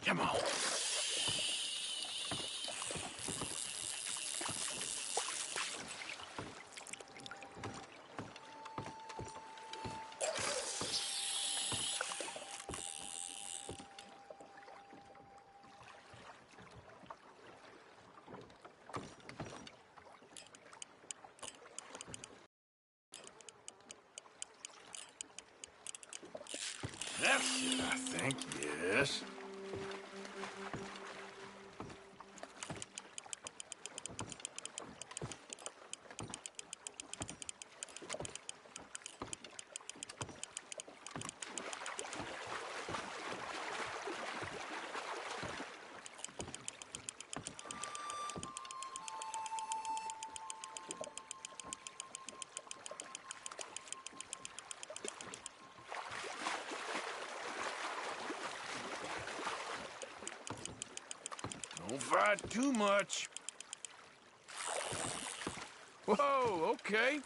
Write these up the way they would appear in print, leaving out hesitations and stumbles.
Come on. That's it, I think, yes. Don't fight too much. Whoa, okay.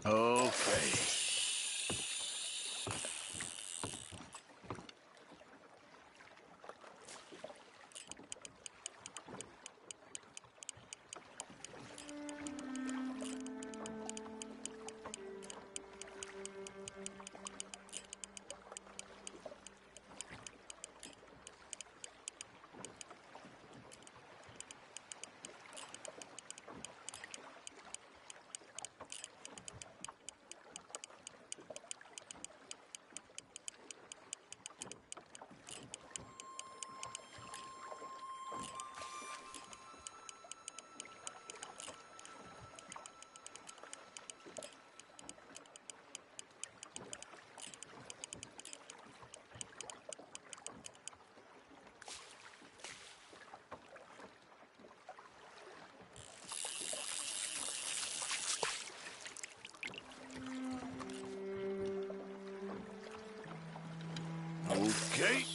Okay. Okay.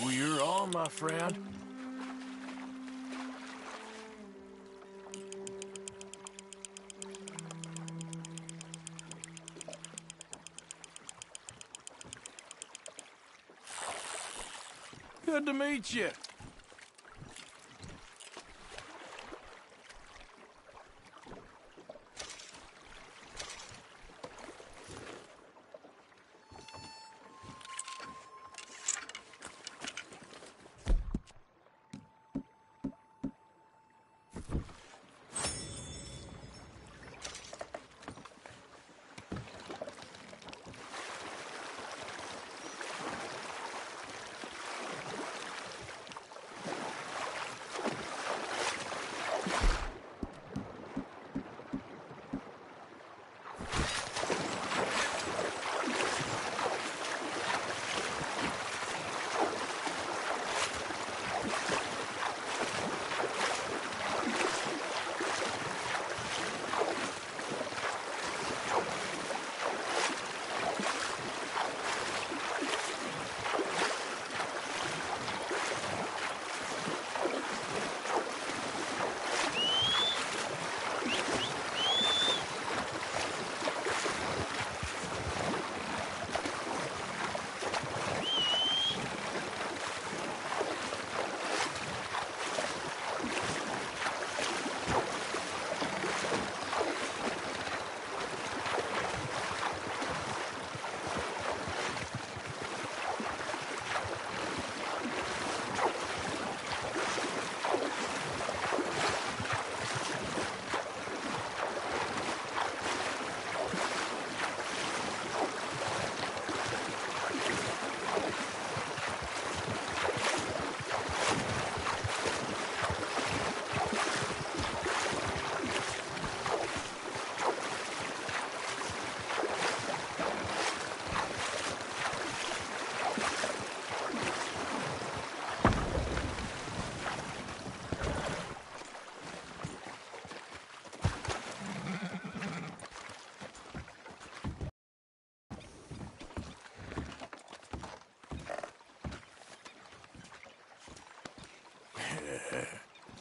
Oh, you're on, my friend. Good to meet you.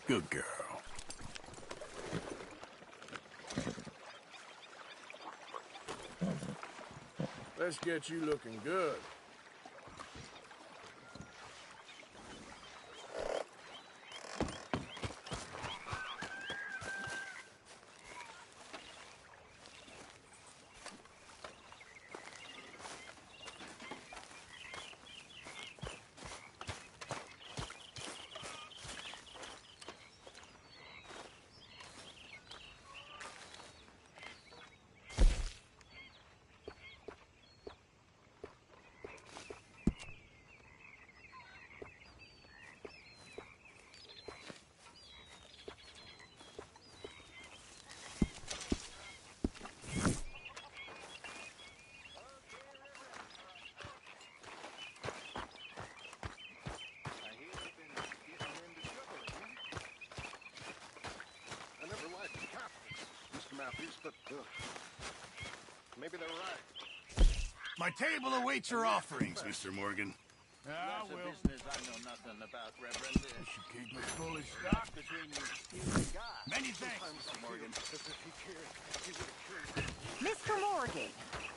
Good girl. Let's get you looking good. But maybe they're right. My table awaits your offerings, Mr. Morgan. Ah, That's a well, business I know nothing about, Reverend. you should keep it fully stocked. Between you and God. Many thanks, Mr. Morgan. If he cared, he would have killed Mr. Morgan,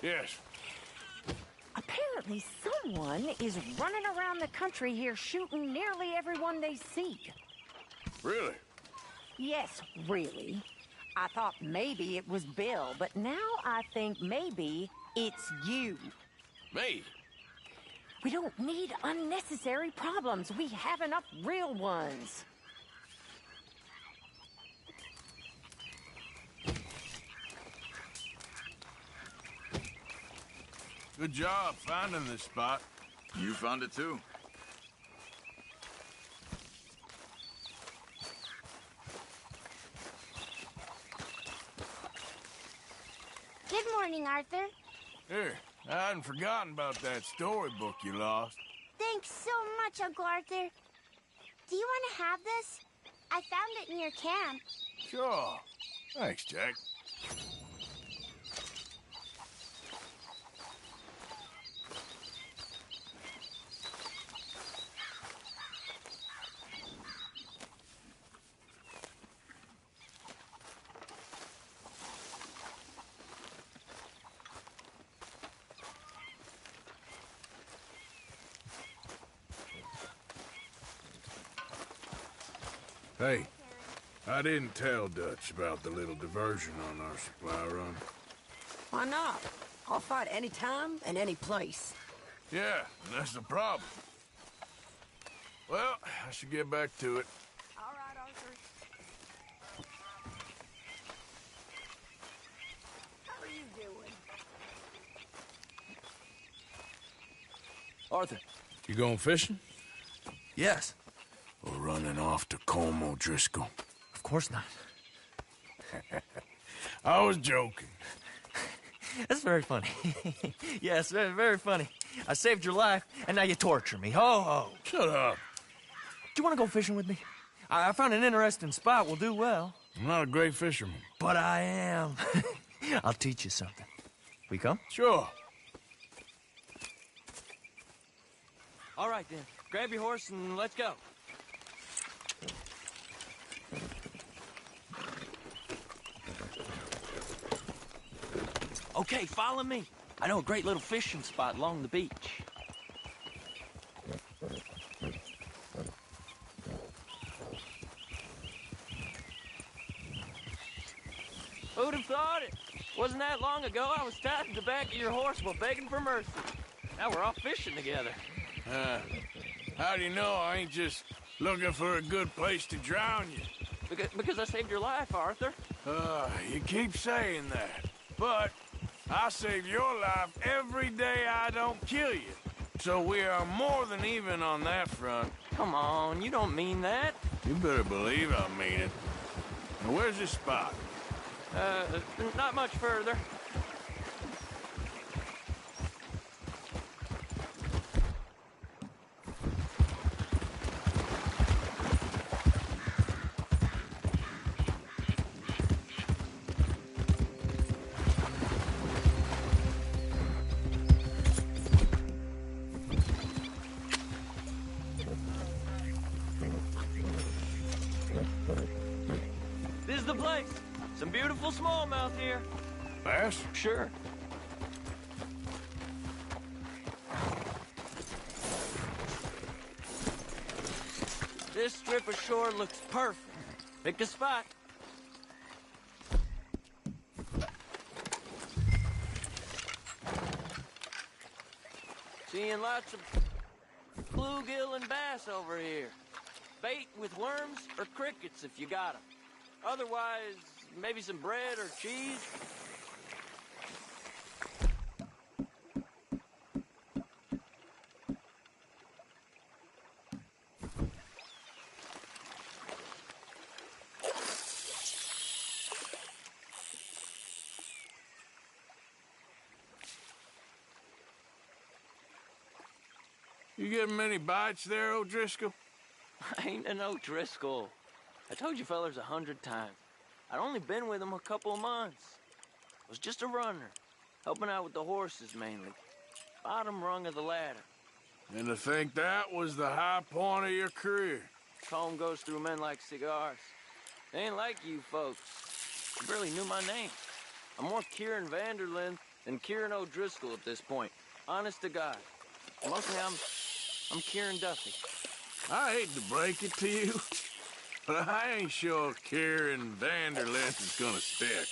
Yes. apparently someone is running around the country here shooting nearly everyone they see. Really? Yes, really. I thought maybe it was Bill, but now I think maybe it's you. Me? We don't need unnecessary problems. We have enough real ones. Good job finding this spot. You found it too. Good morning, Arthur. Here, I hadn't forgotten about that storybook you lost. Thanks so much, Uncle Arthur. Do you want to have this? I found it in your camp. Sure. Thanks, Jack. Hey, I didn't tell Dutch about the little diversion on our supply run. Why not? I'll fight any time and any place. Yeah, that's the problem. Well, I should get back to it. All right, Arthur. How are you doing? Arthur. You going fishing? Yes. Or running off to Colm O'Driscoll? Of course not. I was joking. That's very funny. Yes, very, very funny. I saved your life, and now you torture me. Ho, ho. Shut up. Do you want to go fishing with me? I found an interesting spot. We'll do well. I'm not a great fisherman. But I am. I'll teach you something. We come? Sure. All right, then. Grab your horse and let's go. Okay, follow me. I know a great little fishing spot along the beach. Who'd have thought it? Wasn't that long ago I was tied to the back of your horse while begging for mercy. Now we're off fishing together. How do you know I ain't just looking for a good place to drown you? Because I saved your life, Arthur. You keep saying that. But I save your life every day I don't kill you. So we are more than even on that front. Come on, you don't mean that. You better believe I mean it. Now, where's this spot? Not much further. This is the place. Some beautiful smallmouth here. Bass? Sure. This strip of shore looks perfect. Pick a spot. Seeing lots of bluegill and bass over here. Bait with worms or crickets if you got 'em. Otherwise, maybe some bread or cheese. You getting many bites there, O'Driscoll? I ain't an O'Driscoll. I told you fellers 100 times. I'd only been with him a couple of months. I was just a runner, helping out with the horses mainly. Bottom rung of the ladder. And to think that was the high point of your career. Colm goes through men like cigars. They ain't like you folks. You barely knew my name. I'm more Kieran Vanderlyn than Kieran O'Driscoll at this point. Honest to God. Mostly I'm Kieran Duffy. I hate to break it to you, but I ain't sure Kieran Vanderlyn is gonna stick.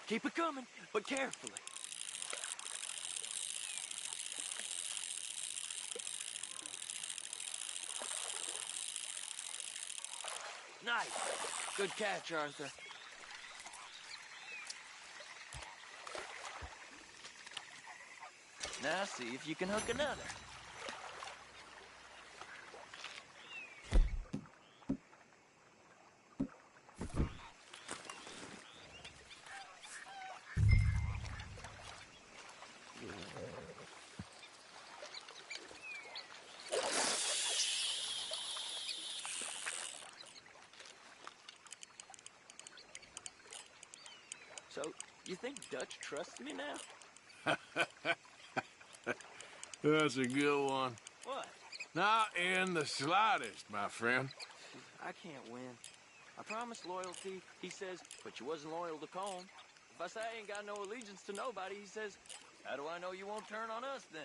Keep it coming, but carefully. Nice. Good catch, Arthur. Now see if you can hook another. So, you think Dutch trusts me now? That's a good one. What? Not in the slightest, my friend. I can't win. I promised loyalty, he says, but you wasn't loyal to Colm. If I say I ain't got no allegiance to nobody, he says, how do I know you won't turn on us then?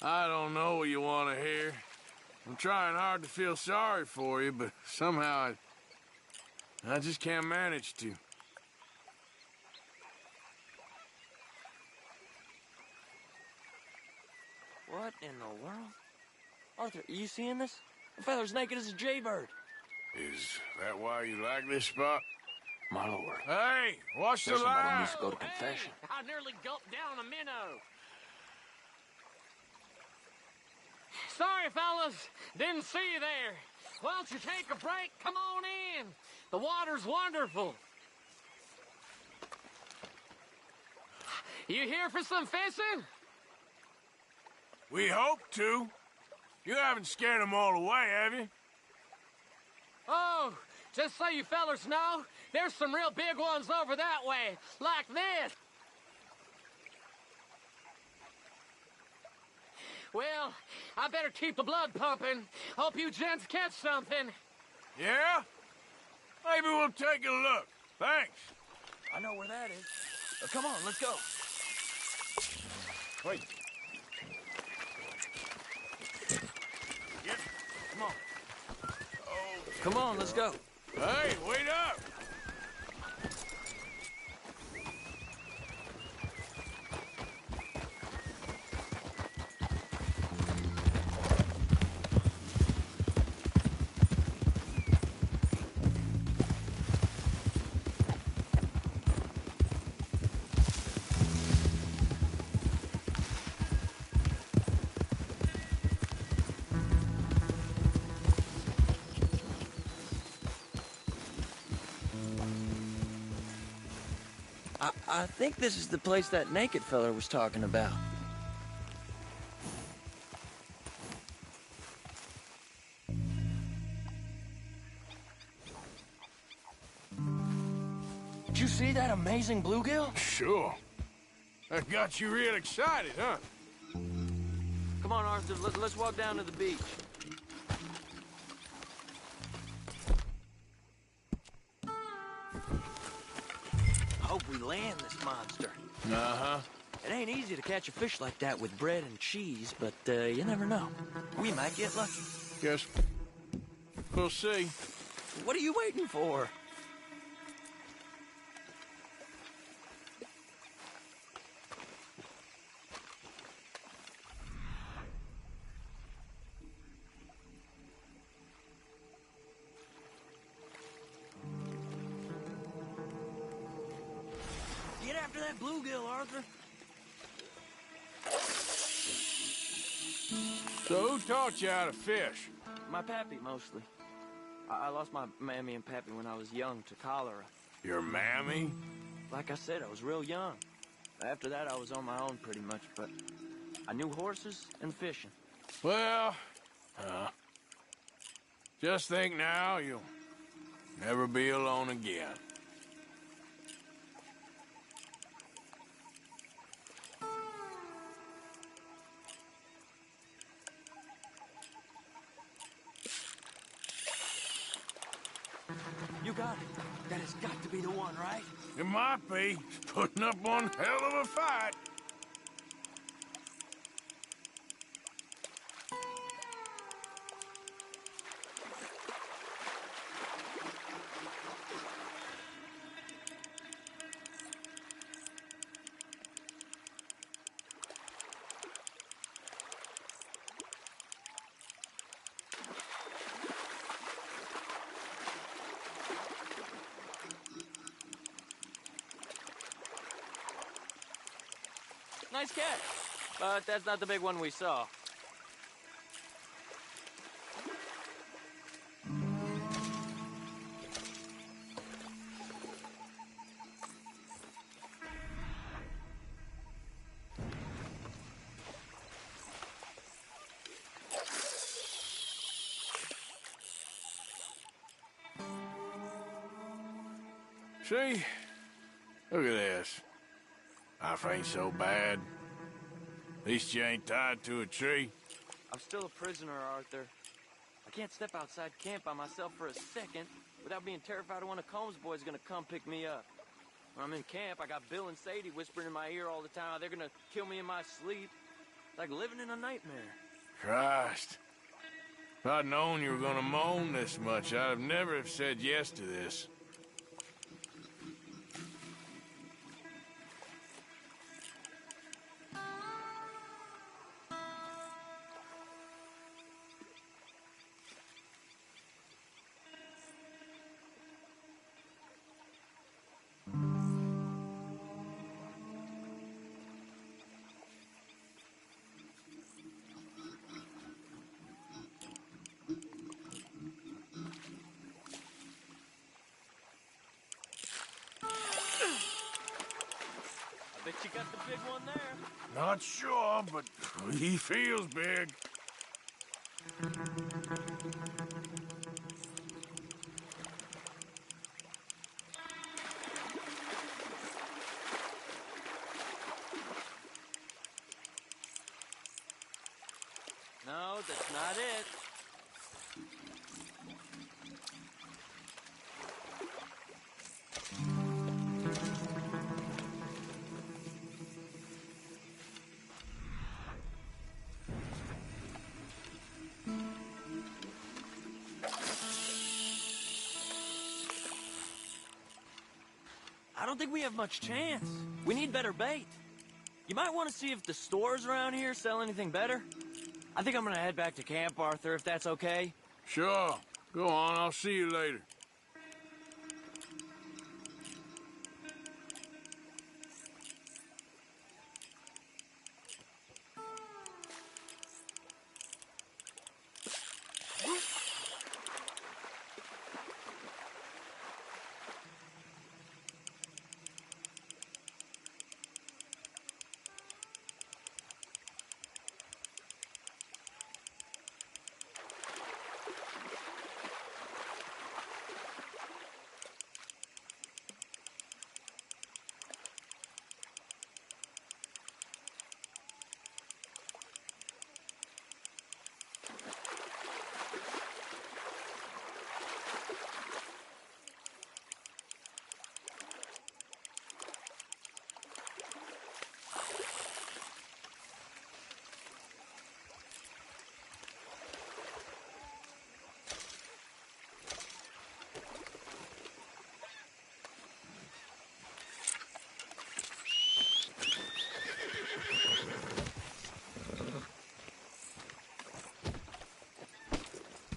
I don't know what you want to hear. I'm trying hard to feel sorry for you, but somehow I just can't manage to. What in the world? Arthur, are you seeing this? The feather's naked as a jaybird. Is that why you like this spot? My lord. Hey, watch the There's somebody light! needs to go to confession. Hey, I nearly gulped down a minnow. Sorry, fellas. Didn't see you there. Why don't you take a break? Come on in. The water's wonderful. You here for some fishing? We hope to. You haven't scared them all away, have you? Oh, just so you fellers know, there's some real big ones over that way, like this. Well, I better keep the blood pumping. Hope you gents catch something. Yeah? Maybe we'll take a look. Thanks. I know where that is. Come on, let's go. Wait. Yep. Come on. Come on, let's go. Hey, wait up! I think this is the place that naked fella was talking about. Did you see that amazing bluegill? Sure. That got you real excited, huh? Come on, Arthur, let's walk down to the beach. Hope we land this monster. Uh-huh. It ain't easy to catch a fish like that with bread and cheese, but you never know. We might get lucky. Guess we'll see. What are you waiting for? Get after that bluegill, Arthur. So who taught you how to fish? My pappy, mostly. I lost my mammy and pappy when I was young to cholera. Your mammy? Like I said, I was real young. After that, I was on my own pretty much, but I knew horses and fishing. Well, just think now you'll never be alone again. You got it. That has got to be the one, right? It might be. Putting up one hell of a fight. Nice catch. But that's not the big one we saw. See? Look at this. Life ain't so bad. At least you ain't tied to a tree. I'm still a prisoner, Arthur. I can't step outside camp by myself for a second without being terrified of one of Combs' boys gonna come pick me up. When I'm in camp, I got Bill and Sadie whispering in my ear all the time how they're gonna kill me in my sleep. Like living in a nightmare. Christ. If I'd known you were gonna moan this much, I'd have never have said yes to this. Bet you got the big one there. Not sure, but he feels big. No, that's not it. I don't think we have much chance. We need better bait. You might want to see if the stores around here sell anything better. I think I'm gonna head back to camp, Arthur, if that's okay. Sure. Go on, I'll see you later.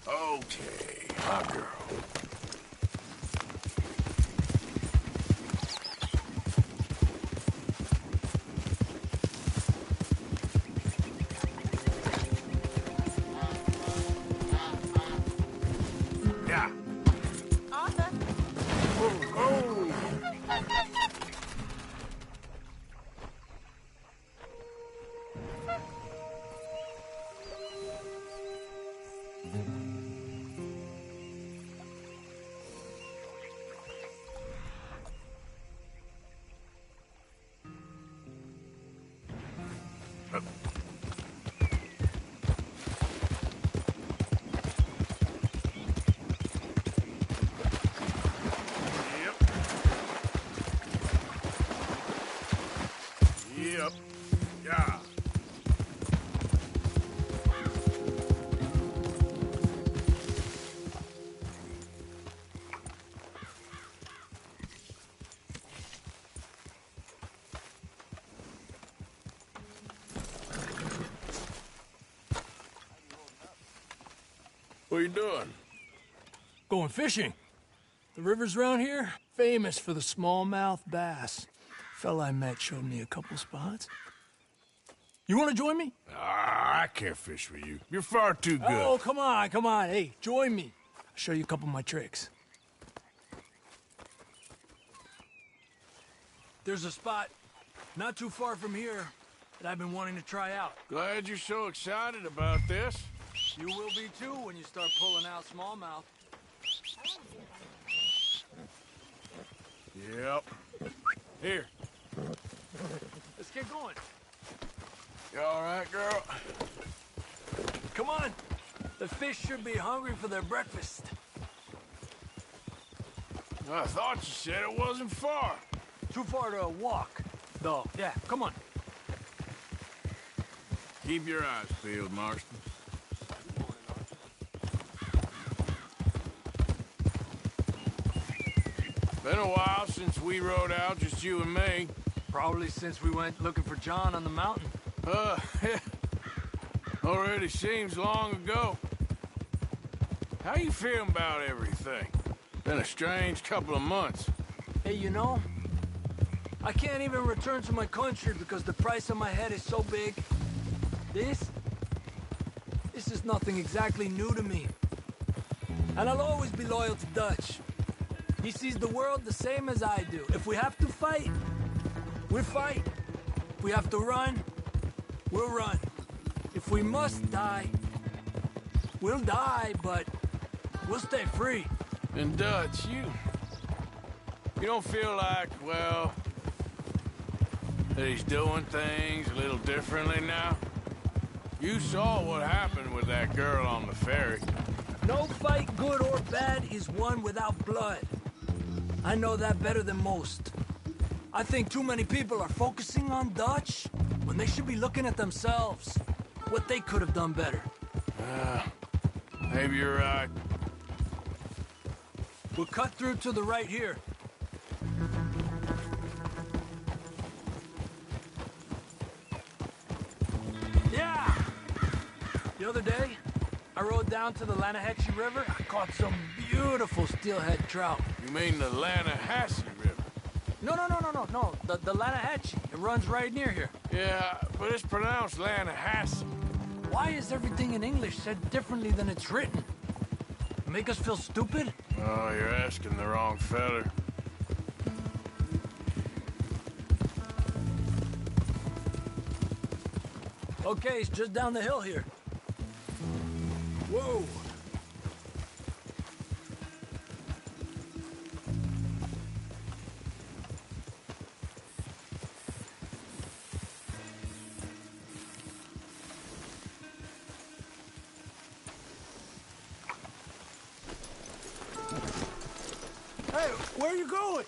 Okay, my girl. Yeah. Arthur. Oh. Yep. Yeah. What are you doing? Going fishing. The rivers around here, famous for the smallmouth bass. Fella I met showed me a couple spots. You want to join me? Ah, I can't fish with you. You're far too good. Oh, come on, come on. Hey, join me. I'll show you a couple of my tricks. There's a spot not too far from here that I've been wanting to try out. Glad you're so excited about this. You will be too when you start pulling out smallmouth. Yep. Here. Let's get going. You all right, girl? Come on. The fish should be hungry for their breakfast. I thought you said it wasn't far. Too far to walk, though. Yeah, come on. Keep your eyes peeled, Marston. Been a while since we rode out, just you and me. Probably since we went looking for John on the mountain. Already seems long ago. How you feeling about everything? Been a strange couple of months. Hey, you know, I can't even return to my country because the price on my head is so big. This is nothing exactly new to me. And I'll always be loyal to Dutch. He sees the world the same as I do. If we have to fight, we'll fight. If we have to run, we'll run. If we must die, we'll die, but we'll stay free. And Dutch, you don't feel like, well, that he's doing things a little differently now? You saw what happened with that girl on the ferry. No fight, good or bad, is won without blood. I know that better than most. I think too many people are focusing on Dutch when they should be looking at themselves, what they could have done better. Maybe you're right. We'll cut through to the right here. Yeah! The other day, I rode down to the Lanahatchee River. I caught some beautiful steelhead trout. You mean the Lanahatchee River? No. The Lanahatchee. It runs right near here. Yeah, but it's pronounced Lanahatchee. Why is everything in English said differently than it's written? Make us feel stupid? Oh, you're asking the wrong feller. Okay, it's just down the hill here. Whoa. Hey, where are you going?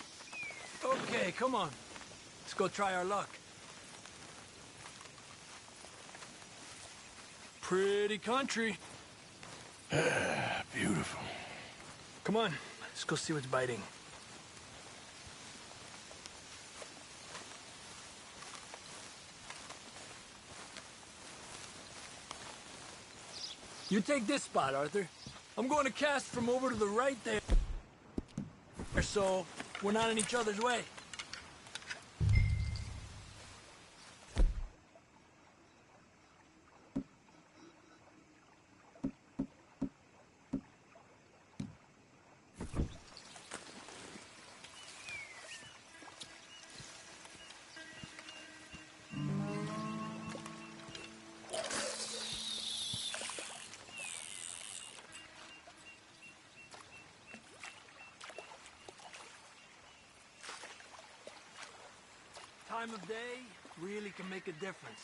Okay, come on. Let's go try our luck. Pretty country. Beautiful. Come on, let's go see what's biting. You take this spot, Arthur. I'm going to cast from over to the right there, so we're not in each other's way. Time of day really can make a difference.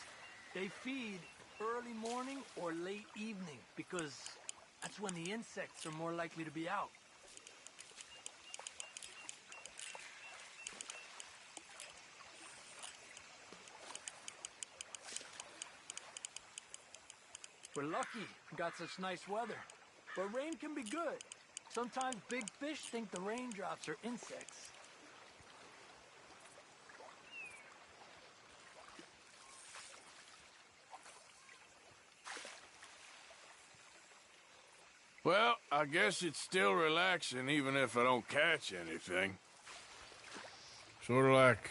They feed early morning or late evening because that's when the insects are more likely to be out. We're lucky we got such nice weather, but rain can be good. Sometimes big fish think the raindrops are insects. Well, I guess it's still relaxing even if I don't catch anything. Sort of like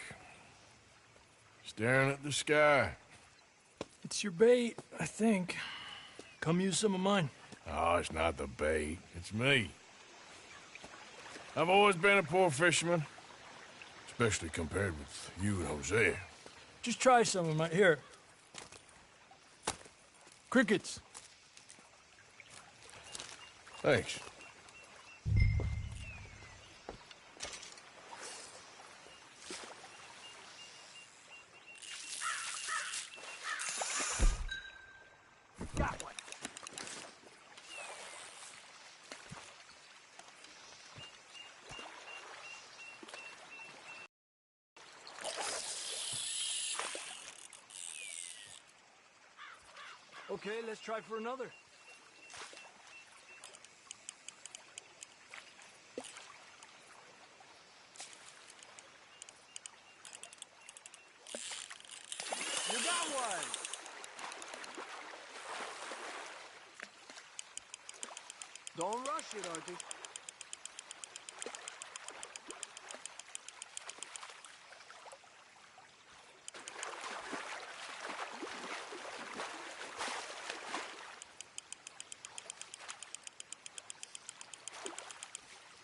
staring at the sky. It's your bait, I think. Come use some of mine. Oh, it's not the bait. It's me. I've always been a poor fisherman, especially compared with you and Hosea. Just try some of mine. Here. Crickets. Thanks. Okay, let's try for another. You got one! Don't rush it, Arthur.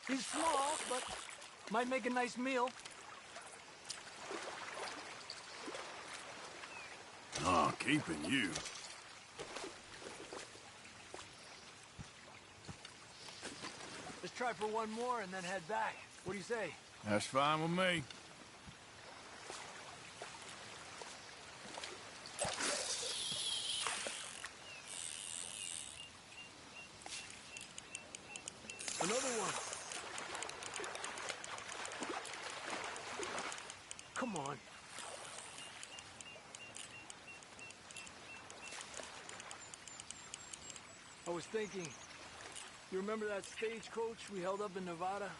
He's small, but might make a nice meal. Oh, keeping you. Let's try for one more and then head back. What do you say? That's fine with me. Another one. Come on. I was thinking, you remember that stagecoach we held up in Nevada?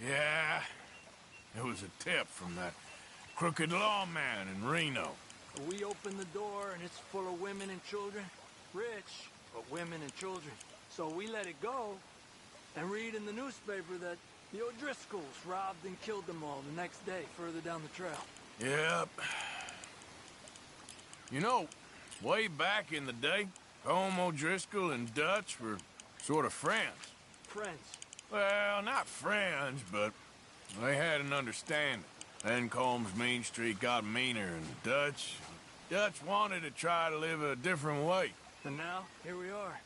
Yeah, it was a tip from that crooked lawman in Reno. We opened the door and it's full of women and children. Rich, but women and children. So we let it go and read in the newspaper that the O'Driscolls robbed and killed them all the next day further down the trail. Yep. You know, way back in the day, Colm O'Driscoll and Dutch were sort of friends. Friends. Well, not friends, but they had an understanding. Then Colm's mean streak got meaner, and Dutch wanted to try to live a different way. And now, here we are.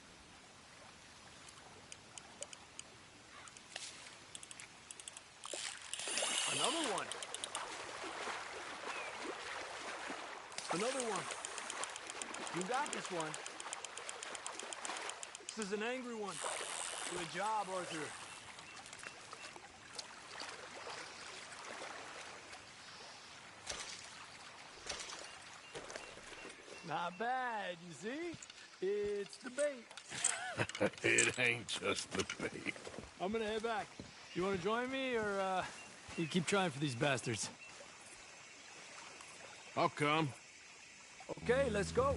Another one. Another one. You got this one. This is an angry one. Good job, Arthur. Not bad, you see? It's the bait. It ain't just the bait. I'm gonna head back. You wanna join me, or, you keep trying for these bastards? I'll come. Okay, let's go.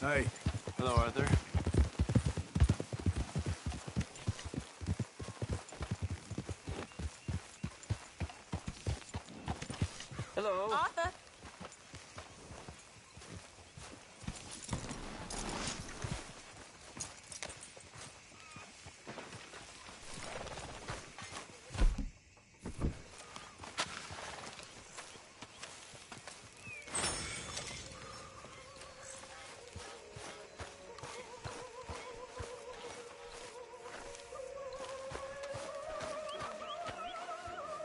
Hey. Hello, Arthur. Hello. Arthur.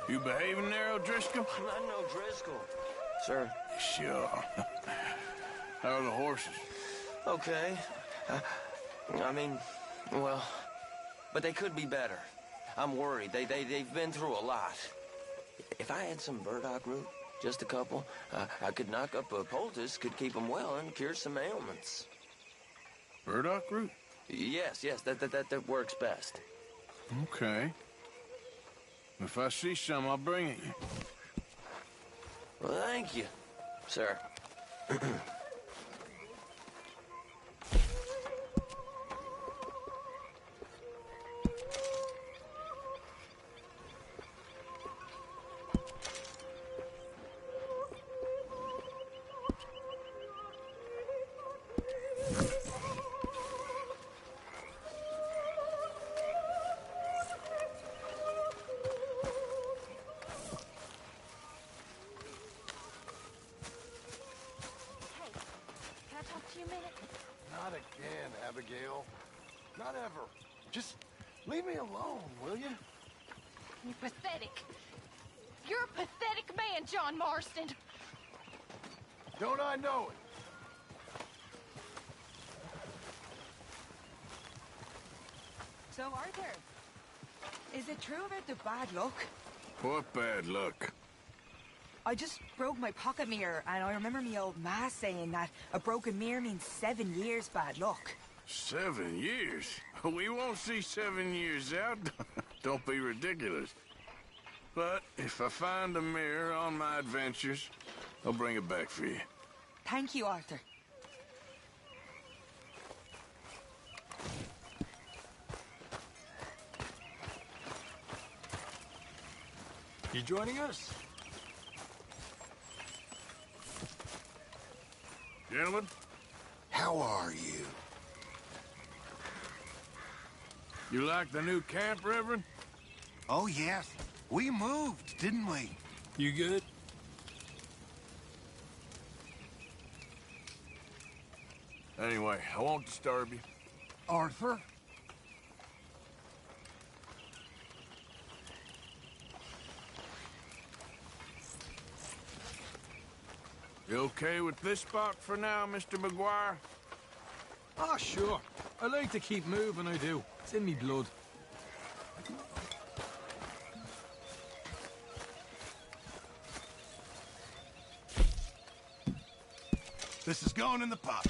You behaving there, O'Driscoll? I'm not no Driscoll. Sir. Sure. How are the horses? Okay. I mean, well, but they could be better. I'm worried. They've been through a lot. If I had some burdock root, just a couple, I could knock up a poultice, could keep them well, and cure some ailments. Burdock root? Yes, that works best. Okay. If I see some, I'll bring it you. Well, thank you, sir. Abigail. Not ever. Just leave me alone, will you? You're pathetic. You're a pathetic man, John Marston. Don't I know it? So, Arthur, is it true about the bad luck? What bad luck? I just broke my pocket mirror, and I remember me old ma saying that a broken mirror means 7 years bad luck. 7 years? We won't see 7 years out. Don't be ridiculous. But if I find a mirror on my adventures, I'll bring it back for you. Thank you, Arthur. You joining us? Gentlemen? How are you? You like the new camp, Reverend? Oh, yes. We moved, didn't we? You good? Anyway, I won't disturb you. Arthur? You okay with this spot for now, Mr. McGuire? Ah, sure. I like to keep moving, I do. It's in me blood. This is going in the pot.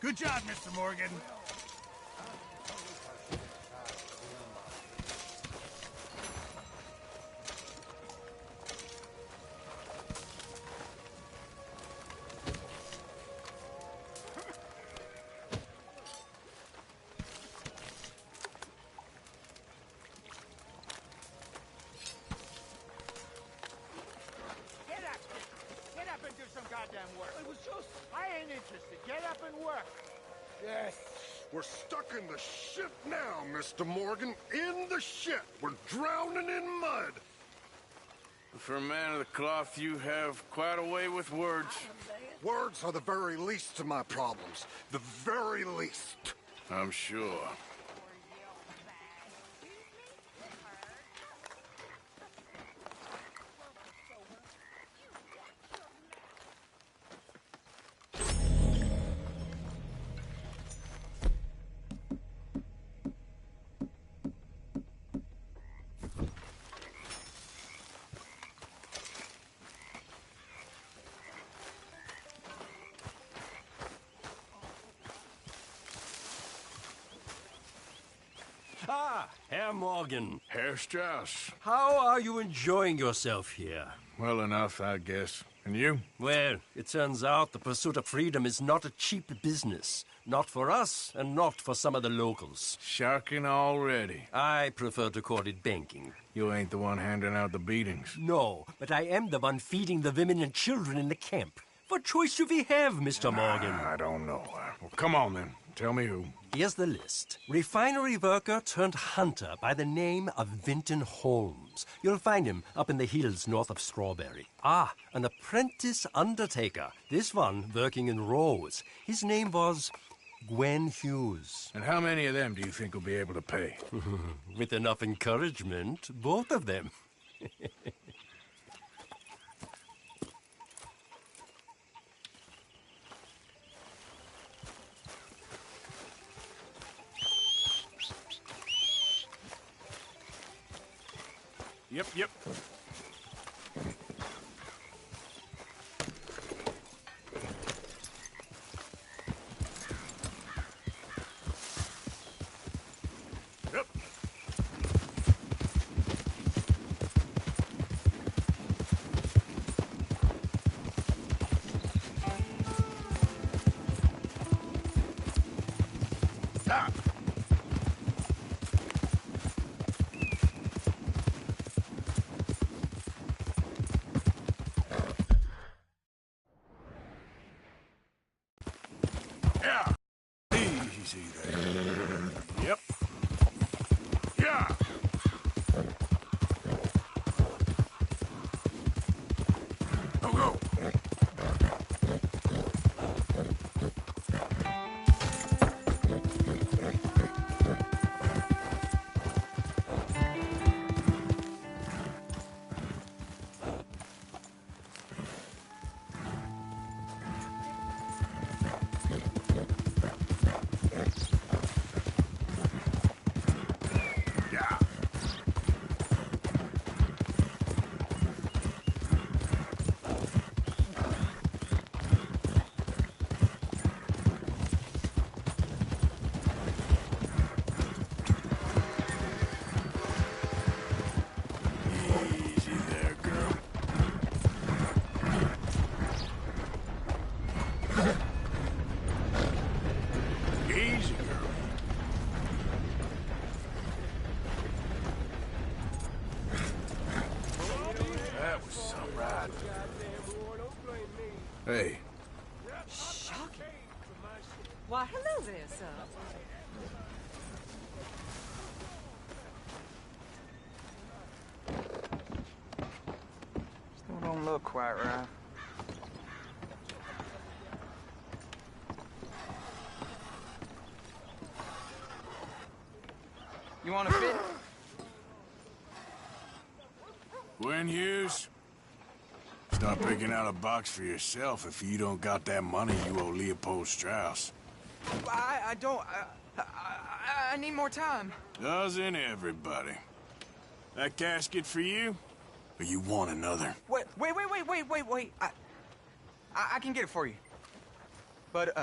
Good job, Mr. Morgan. Get up and do some goddamn work. It was just... I ain't interested. Get up and work. Yes. We're stuck in the shit now, Mr. Morgan. In the shit. We're drowning in mud. For a man of the cloth, you have quite a way with words. Words are the very least of my problems. The very least. I'm sure. Ah, Herr Morgan. Herr Strauss. How are you enjoying yourself here? Well enough, I guess. And you? Well, it turns out the pursuit of freedom is not a cheap business. Not for us, and not for some of the locals. Sharking already. I prefer to call it banking. You ain't the one handing out the beatings. No, but I am the one feeding the women and children in the camp. What choice do we have, Mr. Morgan? I don't know. Well, come on, then. Tell me who. Here's the list. Refinery worker turned hunter by the name of Vinton Holmes. You'll find him up in the hills north of Strawberry. Ah, an apprentice undertaker. This one working in Rose. His name was Gwen Hughes. And how many of them do you think will be able to pay? With enough encouragement, both of them. Yep. Easy there. Yep. Yeah. Go. this up. Still don't look quite right. You want to fit? Gwen Hughes? Start picking out a box for yourself if you don't got that money you owe Leopold Strauss. I don't... I need more time. Doesn't everybody? That casket for you? Or you want another? Wait. I can get it for you. But,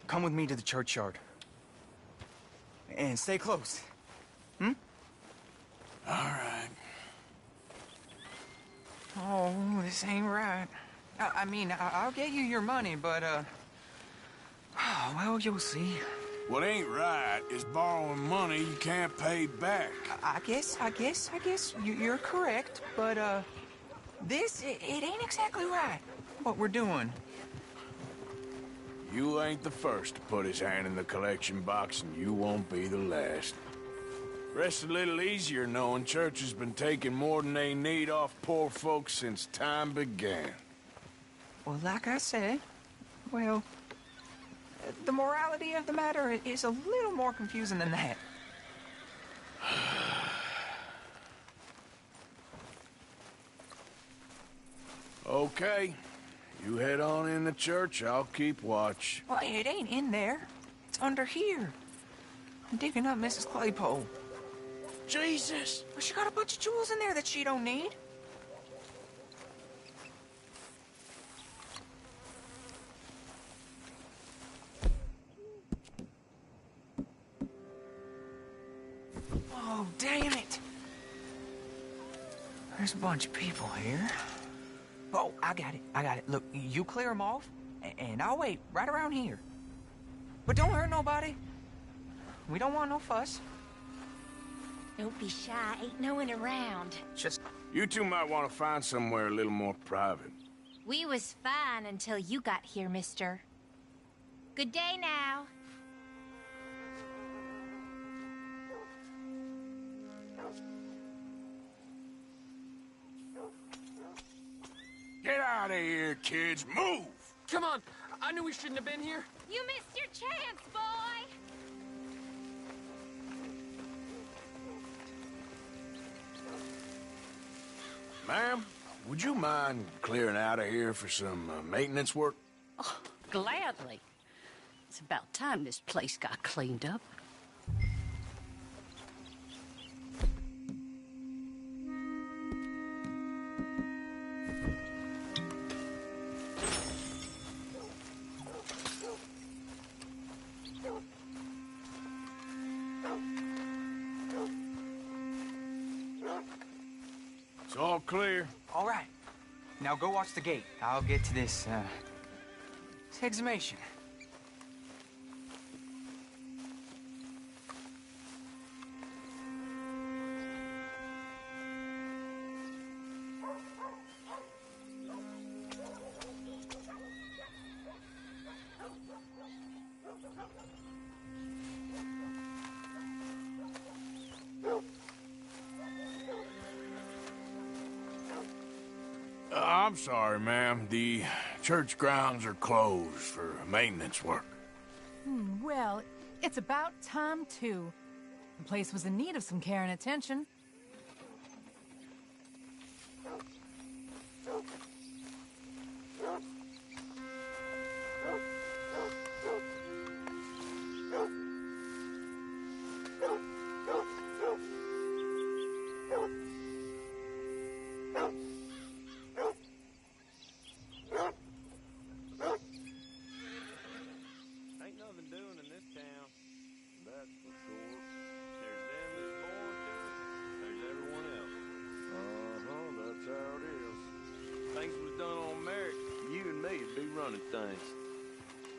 come with me to the churchyard. And stay close. Hmm? All right. Oh, this ain't right. I mean, I'll get you your money, but, oh, well, you'll see. What ain't right is borrowing money you can't pay back. I guess you're correct, but, it ain't exactly right, what we're doing. You ain't the first to put his hand in the collection box, and you won't be the last. Rests a little easier knowing church has been taking more than they need off poor folks since time began. Well, like I said, well, the morality of the matter is a little more confusing than that. Okay. You head on in the church, I'll keep watch. Well, it ain't in there. It's under here. I'm digging up Mrs. Claypole. Jesus! Well, she got a bunch of jewels in there that she don't need. Oh, damn it! There's a bunch of people here. Oh, I got it. Look, you clear them off, and I'll wait right around here. But don't hurt nobody. We don't want no fuss. Don't be shy. Ain't no one around. Just... You two might want to find somewhere a little more private. We was fine until you got here, mister. Good day now. Get out of here, kids. Move! Come on. I knew we shouldn't have been here. You missed your chance, boy. Ma'am, would you mind clearing out of here for some maintenance work? Oh, gladly. It's about time this place got cleaned up. It's all clear. All right. Now go watch the gate. I'll get to this exhumation. I'm sorry, ma'am. The church grounds are closed for maintenance work. Well, it's about time, too. The place was in need of some care and attention.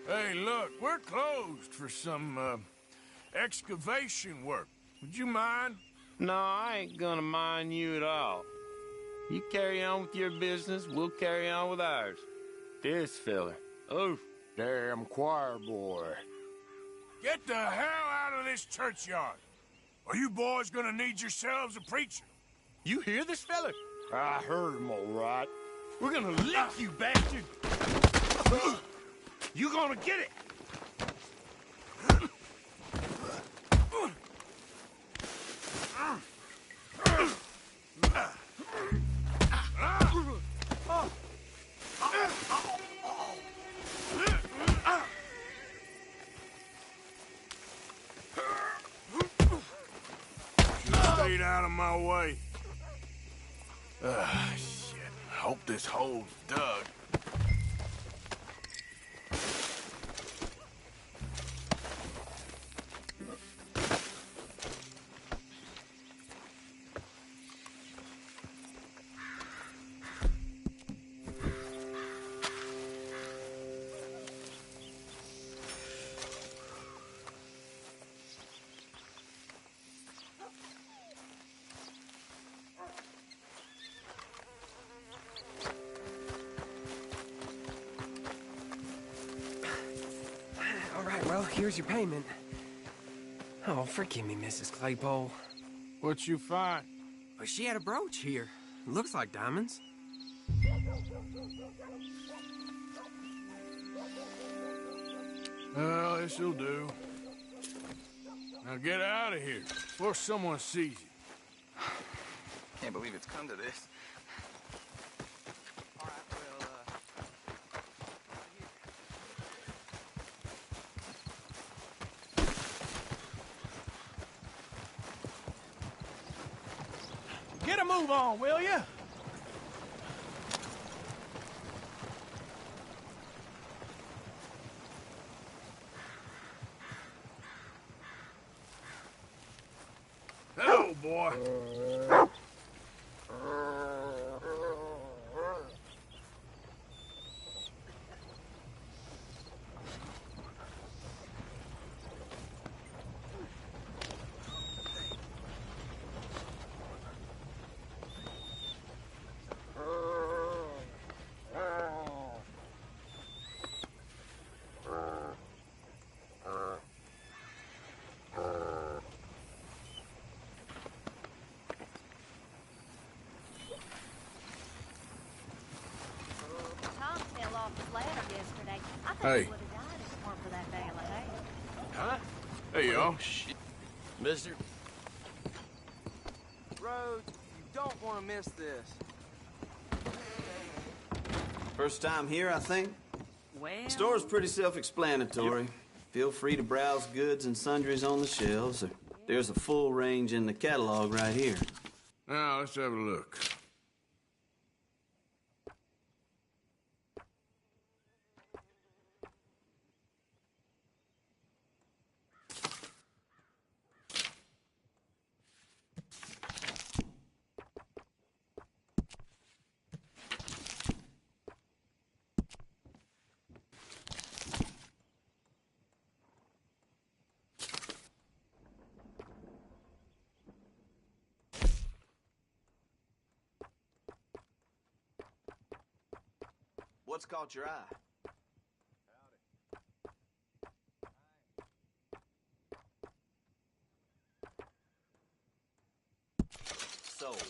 Hey, look, we're closed for some, excavation work. Would you mind? No, I ain't gonna mind you at all. You carry on with your business, we'll carry on with ours. This fella. Oh, damn choir boy. Get the hell out of this churchyard. Are you boys gonna need yourselves a preacher? You hear this fella? I heard him all right. We're gonna lick you, bastard! You gonna get it! Stayed out of my way. Shit. Hope this hole's dug. Well, here's your payment. Oh, forgive me, Mrs. Claypole. What you find? Well, she had a brooch here. Looks like diamonds. Well, this'll do. Now get out of here before someone sees you. Can't believe it's come to this. Get a move on, will you? Oh, boy. Tom fell off the ladder yesterday. I think Hey. he would have died if it weren't for that bale of hay. Huh? Hey, y'all. Shit. Mister? Rhodes, you don't want to miss this. First time here, I think. Well... Store's pretty self-explanatory. Feel free to browse goods and sundries on the shelves. There's a full range in the catalog right here. Now, let's have a look. What's caught your eye? Sold.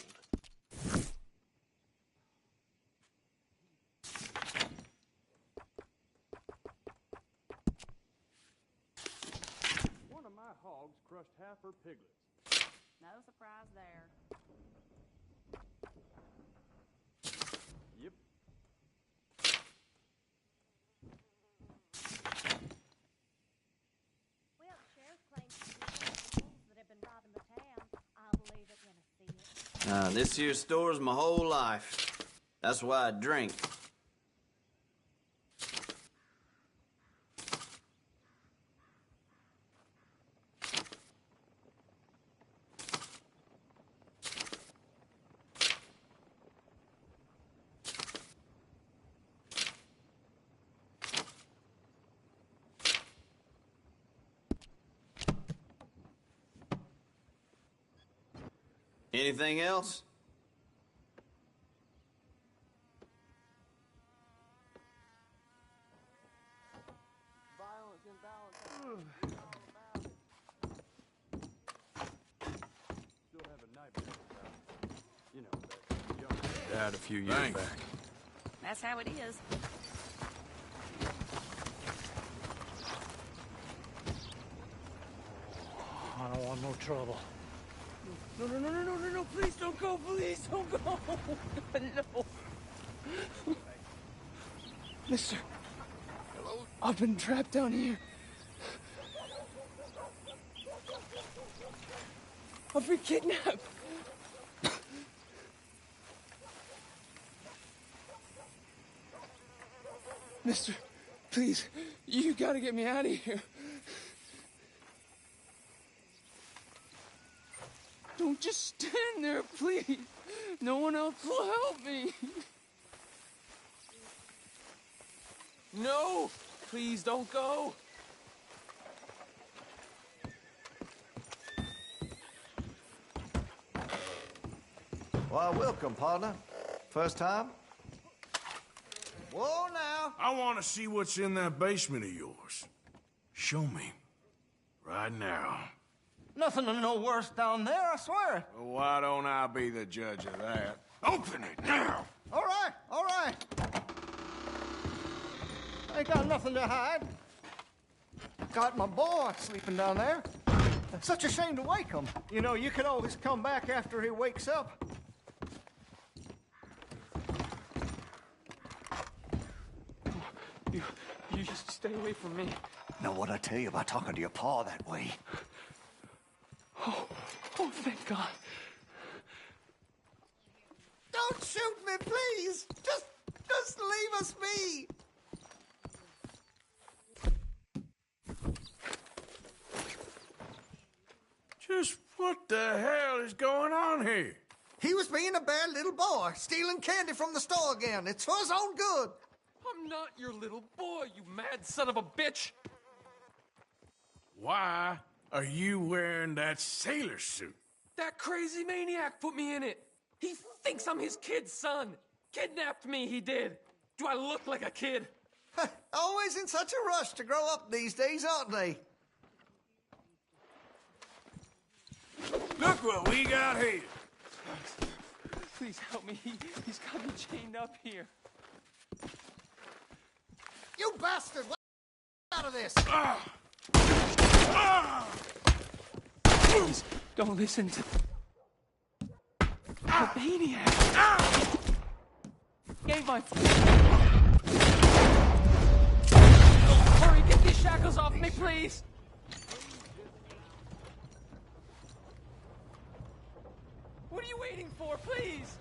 One of my hogs crushed half her piglets. No surprise there. Yep. Well, the sheriff claims to be the wolves that have been robbing the town. I'll believe it when I see it. This here store's my whole life. That's why I drink. Anything else? Died a few years back. That's how it is. I don't want no trouble. No, please don't go, please don't go. No. Mister. Hello? I've been trapped down here. I've been kidnapped. Mister, please, you gotta get me out of here. Don't just stand there, please. No one else will help me. No, please don't go. Well, welcome, partner. First time? Whoa, now. I want to see what's in that basement of yours. Show me. Right now. Nothing no worse down there, I swear. Well, why don't I be the judge of that? Open it now! All right, all right. Ain't got nothing to hide. Got my boy sleeping down there. Such a shame to wake him. You know, you could always come back after he wakes up. You just stay away from me. Know what I tell you about talking to your pa that way? Oh, thank God. Don't shoot me, please. Just leave us be. Just what the hell is going on here? He was being a bad little boy, stealing candy from the store again. It's for his own good. I'm not your little boy, you mad son of a bitch. Why are you wearing that sailor suit? That crazy maniac put me in it. He thinks I'm his kid's son. Kidnapped me, he did. Do I look like a kid? Always in such a rush to grow up these days, aren't they? Look what we got here. Please help me. He's got me chained up here. You bastard! Get out of this! Please, don't listen to the maniac. Gave my... Hurry, get these shackles off me, please! What are you waiting for, please?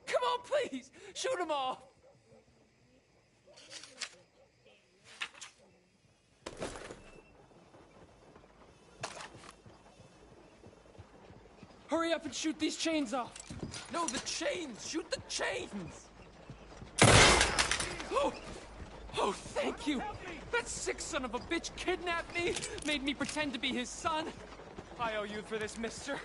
Come on, please! Shoot them all! Hurry up and shoot these chains off! No, the chains! Shoot the chains! Oh, thank you! That sick son of a bitch kidnapped me, made me pretend to be his son. I owe you for this, mister.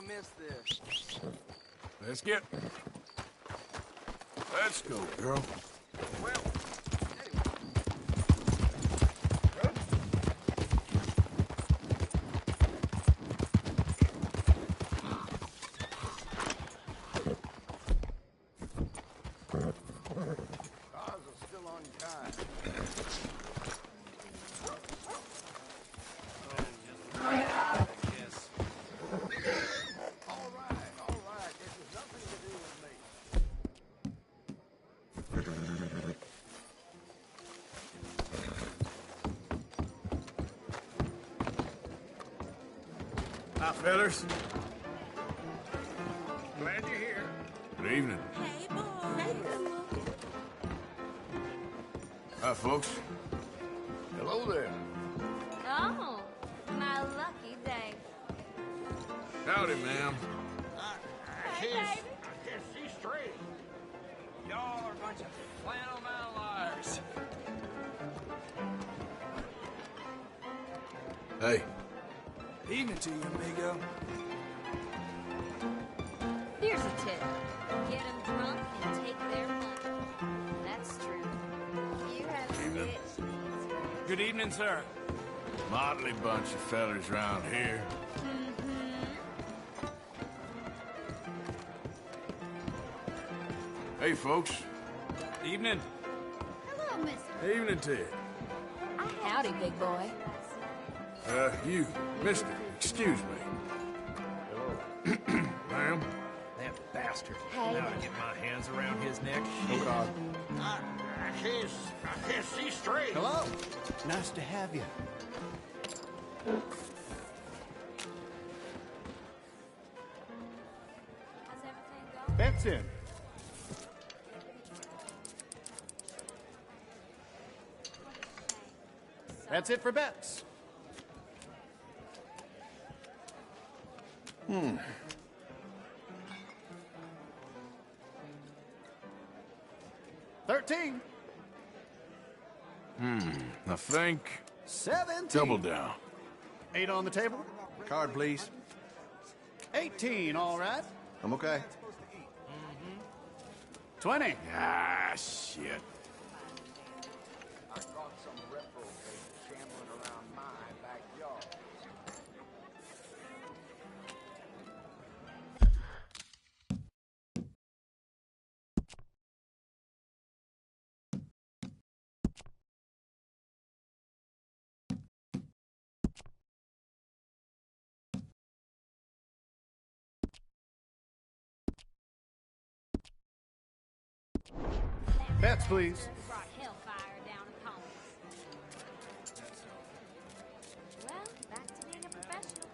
to miss this. Let's go, girl. Well, Hi, fellas. Glad you're here. Good evening. Hey, boy. Hi, folks. Hello there. Oh, my lucky day. Howdy, ma'am. I can't see straight. Y'all are a bunch of flannel mountain liars. Hey. Evening to you, amigo. Here's a tip. Get them drunk and take their money. That's true. You have Evening. bitch. Good evening, sir. Motley bunch of fellers around here. Hey, folks. Evening. Hello, mister. Evening to you. Howdy, big boy. You, mister, excuse me. Ma'am? That bastard. Hey. Now I get my hands around his neck. Oh, God. I can't see straight. Hello. Nice to have you. Bets in. That's it for bets. 13. I think 17. double down. 8 on the table. Card, please. 18, all right. I'm okay. 20. Ah, shit. I caught some reprobate shambling around my backyard. Bets, please. Brought hellfire down upon us. Well, back to being a professional.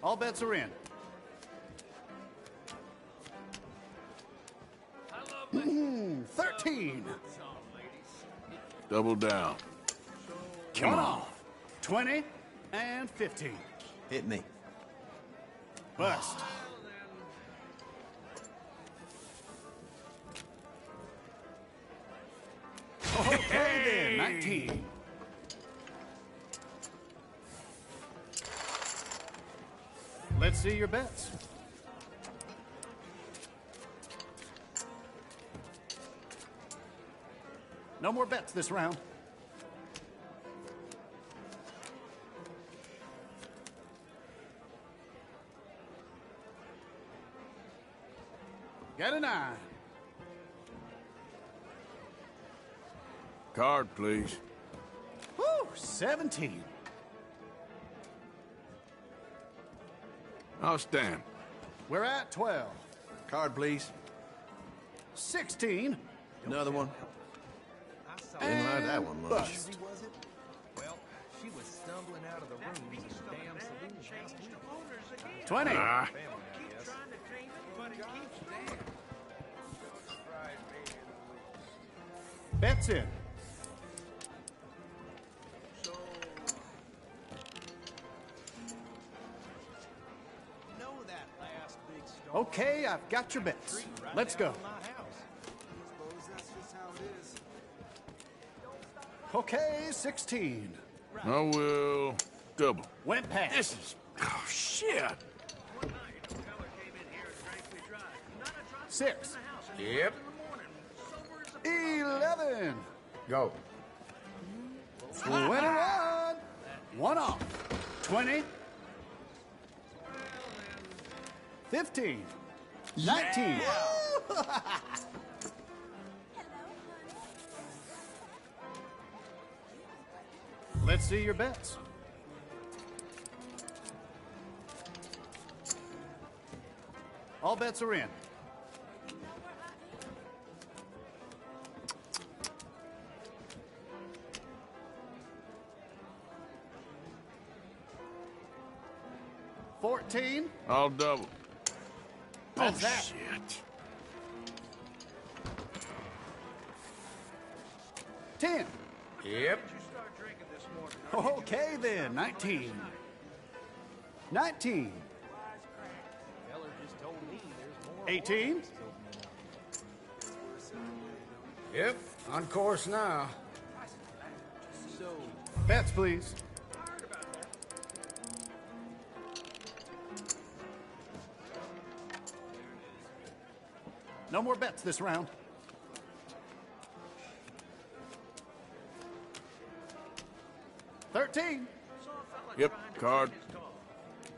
All bets are in. 13. Double down. Come One on. off. 20 and 15. Hit me. Bust. Okay then, 19. Let's see your bets. No more bets this round. Got a 9. Card, please. Woo, 17. I'll stand. We're at 12. Card, please. 16. Another one. Didn't like that one much. Bust. Well, she was stumbling out of the room in the damn saloon last week. 20. Ah. Bets in. Okay, I've got your bets. Let's go. Okay, 16. I will double. Went past. This is Oh, shit. 6. Yep. 11. Go. 21. 1 off. 20. 15. 19. Let's see your bets. All bets are in. $14. I'll double. That's that. Shit. 10. Yep. Okay then, 19. 19. 18. Yep. On course now. Bets, please. No more bets this round. $13. Yep, card.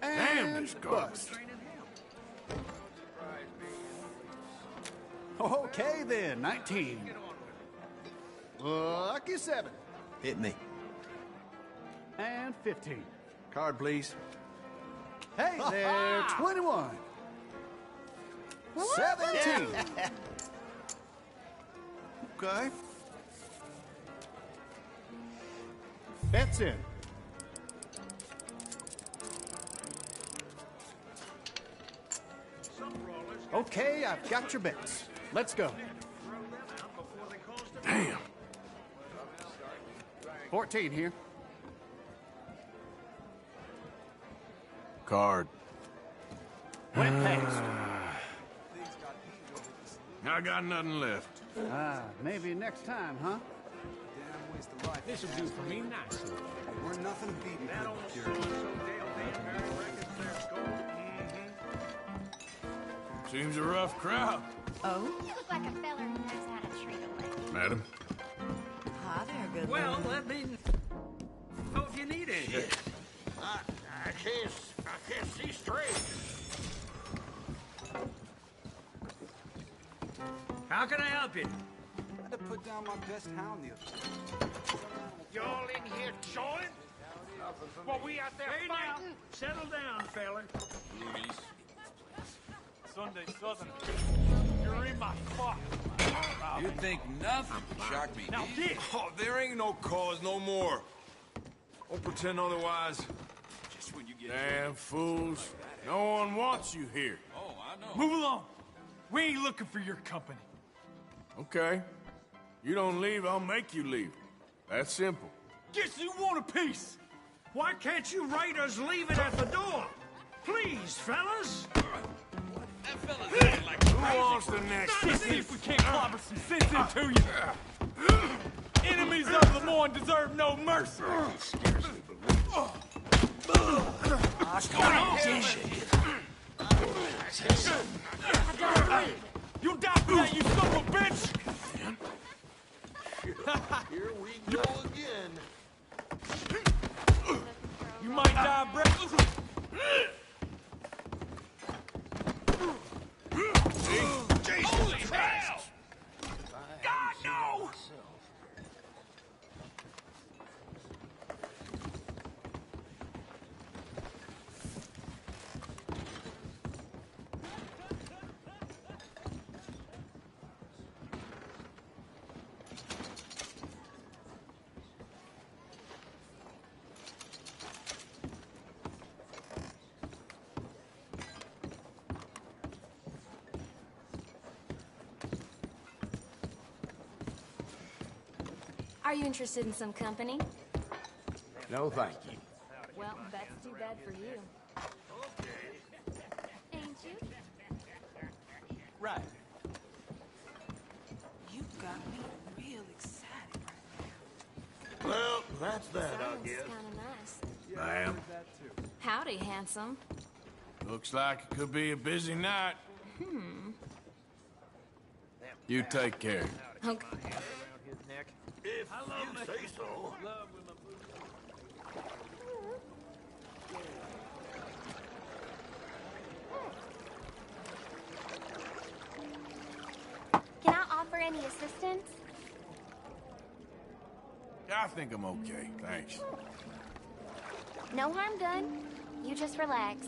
And Damn this card. bust. Okay then, 19. Lucky 7. Hit me. And 15. Card, please. Hey there, 21. 17. Okay. Bets in. Okay, I've got your bets. Let's go. Damn. 14 here. Card. Went past. I got nothing left. Maybe next time, huh? This will do for me nicely. We're nothing to beat That almost here. sounds so damn deep, I reckon there's gold. Seems a rough crowd. Oh? You look like a feller who knows how to treat a lady. Madam. Hi there, good Well, lady. let me know if you need anything. I can't see straight. How can I help you? I had to put down my best hound the other Y'all in here chawing? What, we out there Hey now, fighting? settle down, fella. Sunday Southern. You're in my fuck. You think nothing can shock me? Now do you? this. Oh, there ain't no cause no more. Don't pretend otherwise. Just when you get Damn fools. No one wants you here. Oh, I know. Move along. We ain't looking for your company. Okay. You don't leave, I'll make you leave. That's simple. Guess you want a piece. Why can't you raiders leave it at the door? Please, fellas. That fella's acting like Who wants the next? Let's see if we can't clobber some sense into you. Enemies of the morn deserve no mercy. What's going on? You die for that, you son of a bitch! Here we go again. You might die breathless. Holy hell! God, no! Are you interested in some company? No, thank you. Well, that's too bad for you. Ain't you? Right. You got me real excited. Well, that's that, I Sounds guess. kinda nice. I am. Howdy, handsome. Looks like it could be a busy night. You take care. Okay. If you say so. Can I offer any assistance? I think I'm okay, thanks. No harm done. You just relax.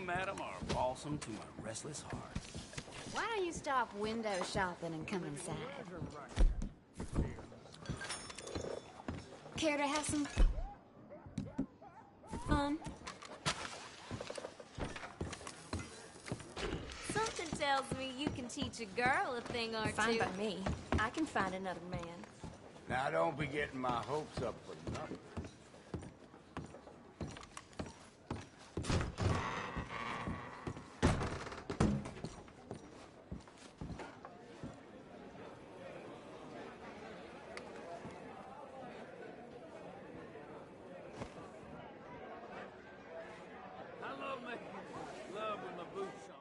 Madam, are balsam to my restless heart. Why don't you stop window shopping and come inside? Care to have some fun? Something tells me you can teach a girl a thing or two. Fine by me. I can find another man. Now, don't be getting my hopes up for nothing. Love with my boots on.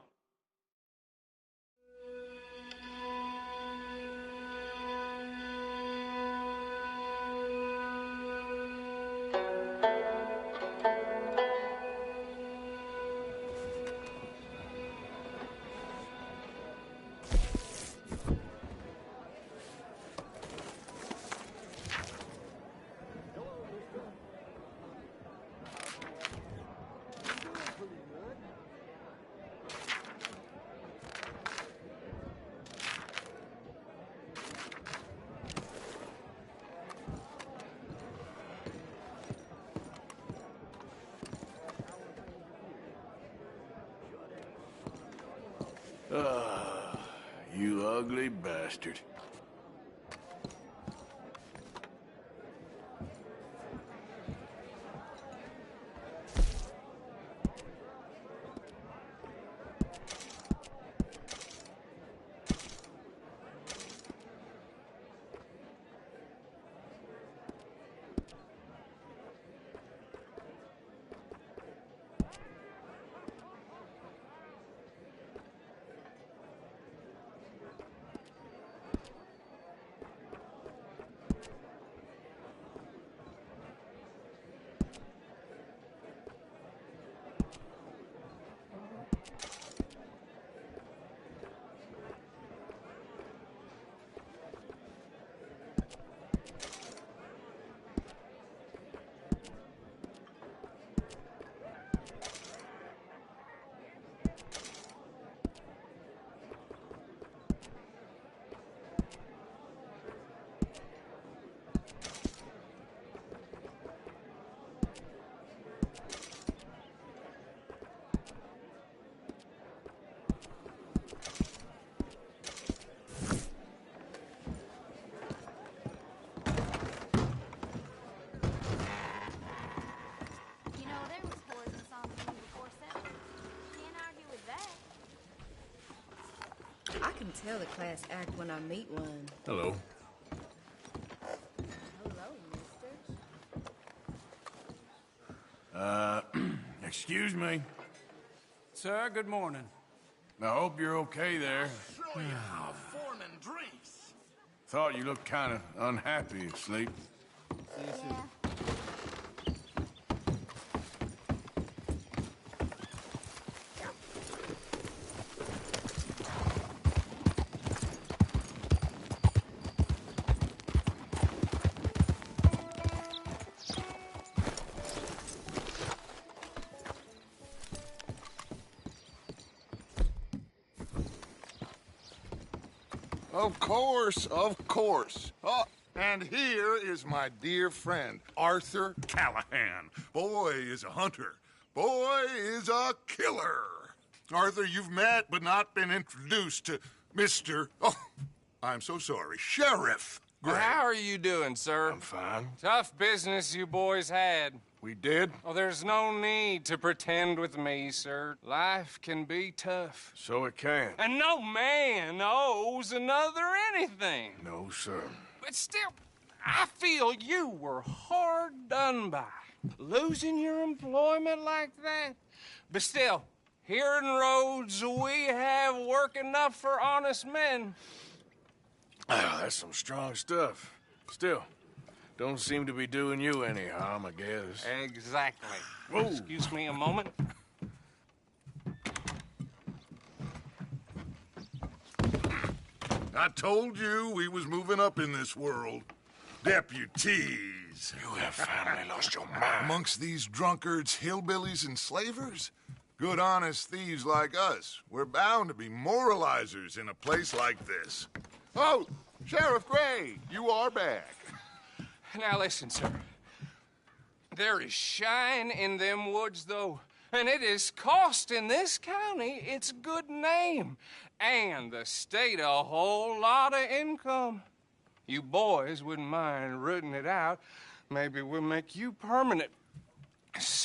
You ugly bastard. I can tell the class act when I meet one. Hello. Hello, mister. Excuse me. Sir, good morning. I hope you're okay there. Show you how foreman drinks. Thought you looked kind of unhappy asleep. Yeah. Of course, of course. Oh, And here is my dear friend, Arthur Callahan. Boy is a hunter. Boy is a killer. Arthur, you've met but not been introduced to Mr. Oh, I'm so sorry, Sheriff Gray. How are you doing, sir? I'm fine. Tough business you boys had. We did? Oh, there's no need to pretend with me, sir. Life can be tough. So it can. And no man owes another anything. No, sir. But still, I feel you were hard done by. Losing your employment like that. But still, here in Rhodes, we have work enough for honest men. Oh, that's some strong stuff. Still, don't seem to be doing you any harm, I guess. Exactly. Whoa. Excuse me a moment. I told you we was moving up in this world. Deputies. You have finally lost your mind. Amongst these drunkards, hillbillies, and slavers? Good, honest thieves like us. We're bound to be moralizers in a place like this. Oh, Sheriff Gray, you are back. Now listen, sir. There is shine in them woods, though, and it is costing this county its good name and the state a whole lot of income. You boys wouldn't mind rooting it out. Maybe we'll make you permanent.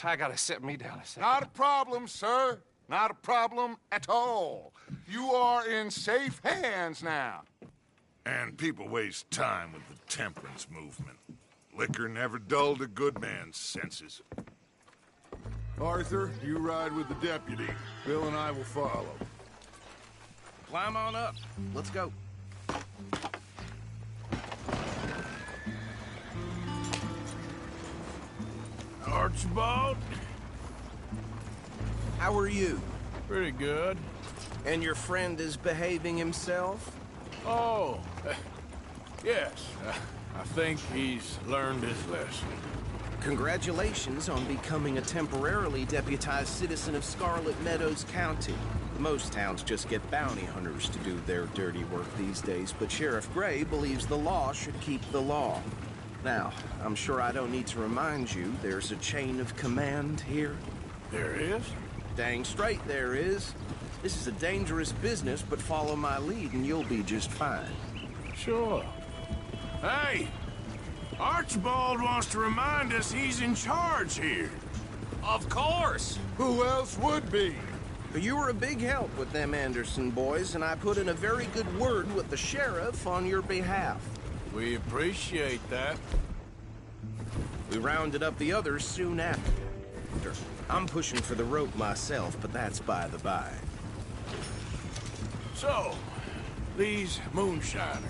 I gotta sit me down a second. Not a problem, sir. Not a problem at all. You are in safe hands now. And people waste time with the temperance movement. Liquor never dulled a good man's senses. Arthur, you ride with the deputy. Bill and I will follow. Climb on up. Let's go. Archibald? How are you? Pretty good. And your friend is behaving himself? Oh, yes. I think he's learned his lesson. Congratulations on becoming a temporarily deputized citizen of Scarlet Meadows County. Most towns just get bounty hunters to do their dirty work these days, but Sheriff Gray believes the law should keep the law. Now, I'm sure I don't need to remind you there's a chain of command here. There is? Dang straight there is. This is a dangerous business, but follow my lead and you'll be just fine. Sure. Hey! Archibald wants to remind us he's in charge here. Of course! Who else would be? You were a big help with them Anderson boys, and I put in a very good word with the sheriff on your behalf. We appreciate that. We rounded up the others soon after. I'm pushing for the rope myself, but that's by the by. So, these moonshiners.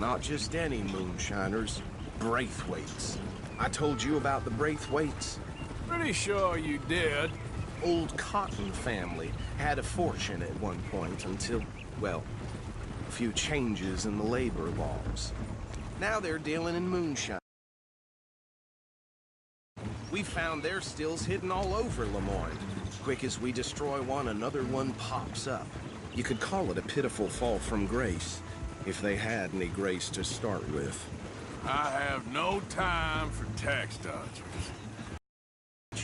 Not just any moonshiners, Braithwaites. I told you about the Braithwaites. Pretty sure you did. Old Cotton family had a fortune at one point until, well, a few changes in the labor laws. Now they're dealing in moonshine. We found their stills hidden all over Lemoyne. Quick as we destroy one, another one pops up. You could call it a pitiful fall from grace, if they had any grace to start with. I have no time for tax dodgers.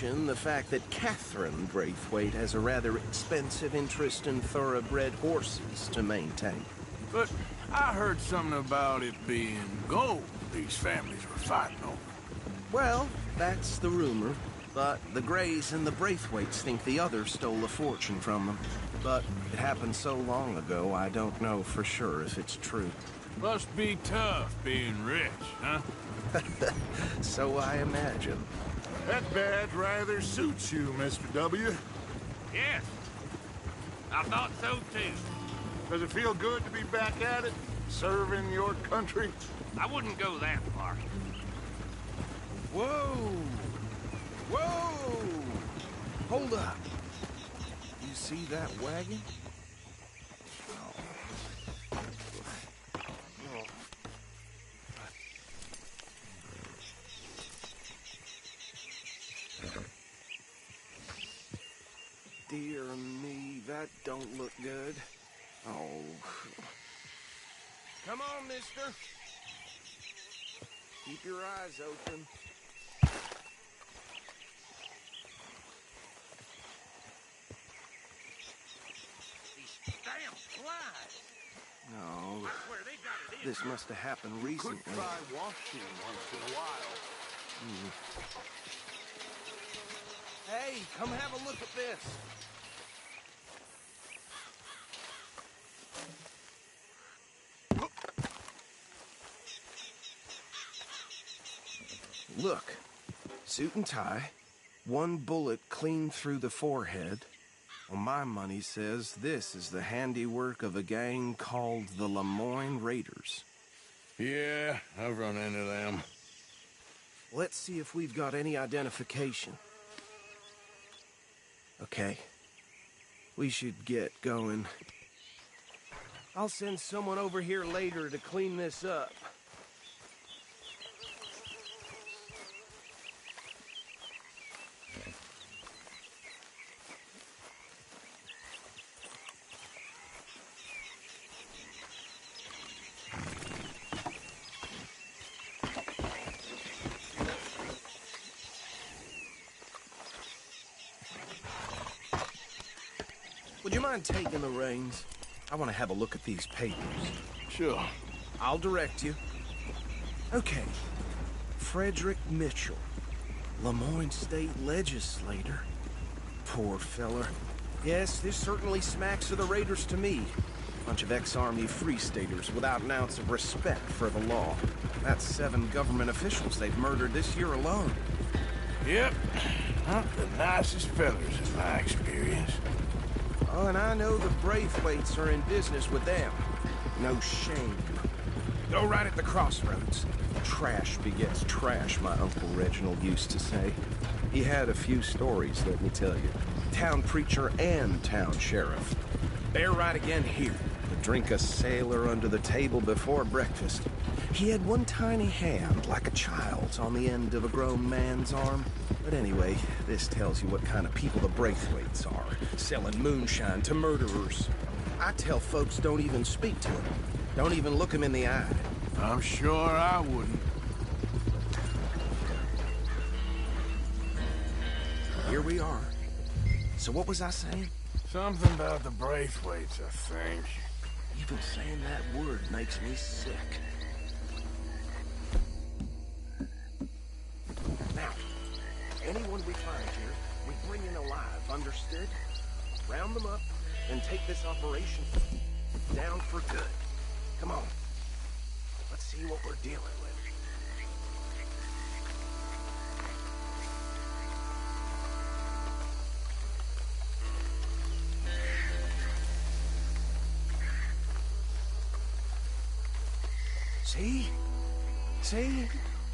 The fact that Catherine Braithwaite has a rather expensive interest in thoroughbred horses to maintain. But I heard something about it being gold these families were fighting over. Well, that's the rumor. But the Grays and the Braithwaites think the other stole a fortune from them. But it happened so long ago, I don't know for sure if it's true. Must be tough being rich, huh? So I imagine. That badge rather suits you, Mr. W. Yes. I thought so, too. Does it feel good to be back at it? Serving your country? I wouldn't go that far. Whoa! Whoa! Hold up. You see that wagon? Dear me, that don't look good. Oh. Come on, mister. Keep your eyes open. These damn flies. No. This must have happened recently. Could try washing once in a while. Hey, come have a look at this. Look, suit and tie, one bullet clean through the forehead. Well, my money says this is the handiwork of a gang called the Lemoyne Raiders. Yeah, I've run into them. Let's see if we've got any identification. Okay. We should get going. I'll send someone over here later to clean this up. Would you mind taking the reins? I want to have a look at these papers. Sure. I'll direct you. Okay. Frederick Mitchell, Lemoyne State Legislator. Poor feller. Yes, this certainly smacks of the Raiders to me. Bunch of ex-Army Free Staters without an ounce of respect for the law. That's 7 government officials they've murdered this year alone. Yep. Not the nicest fellas in my experience. Oh, and I know the Braithwaites are in business with them. No shame. Go right at the crossroads. Trash begets trash, my Uncle Reginald used to say. He had a few stories, let me tell you. Town preacher and town sheriff. Bear right again here. To drink a sailor under the table before breakfast. He had one tiny hand, like a child's, on the end of a grown man's arm. But anyway, this tells you what kind of people the Braithwaites are. Selling moonshine to murderers. I tell folks don't even speak to them. Don't even look them in the eye. I'm sure I wouldn't. Here we are. So what was I saying? Something about the Braithwaites, I think. Even saying that word makes me sick. Now, anyone we find here, we bring in alive, understood? Round them up, and take this operation down for good. Come on. Let's see what we're dealing with. See? See?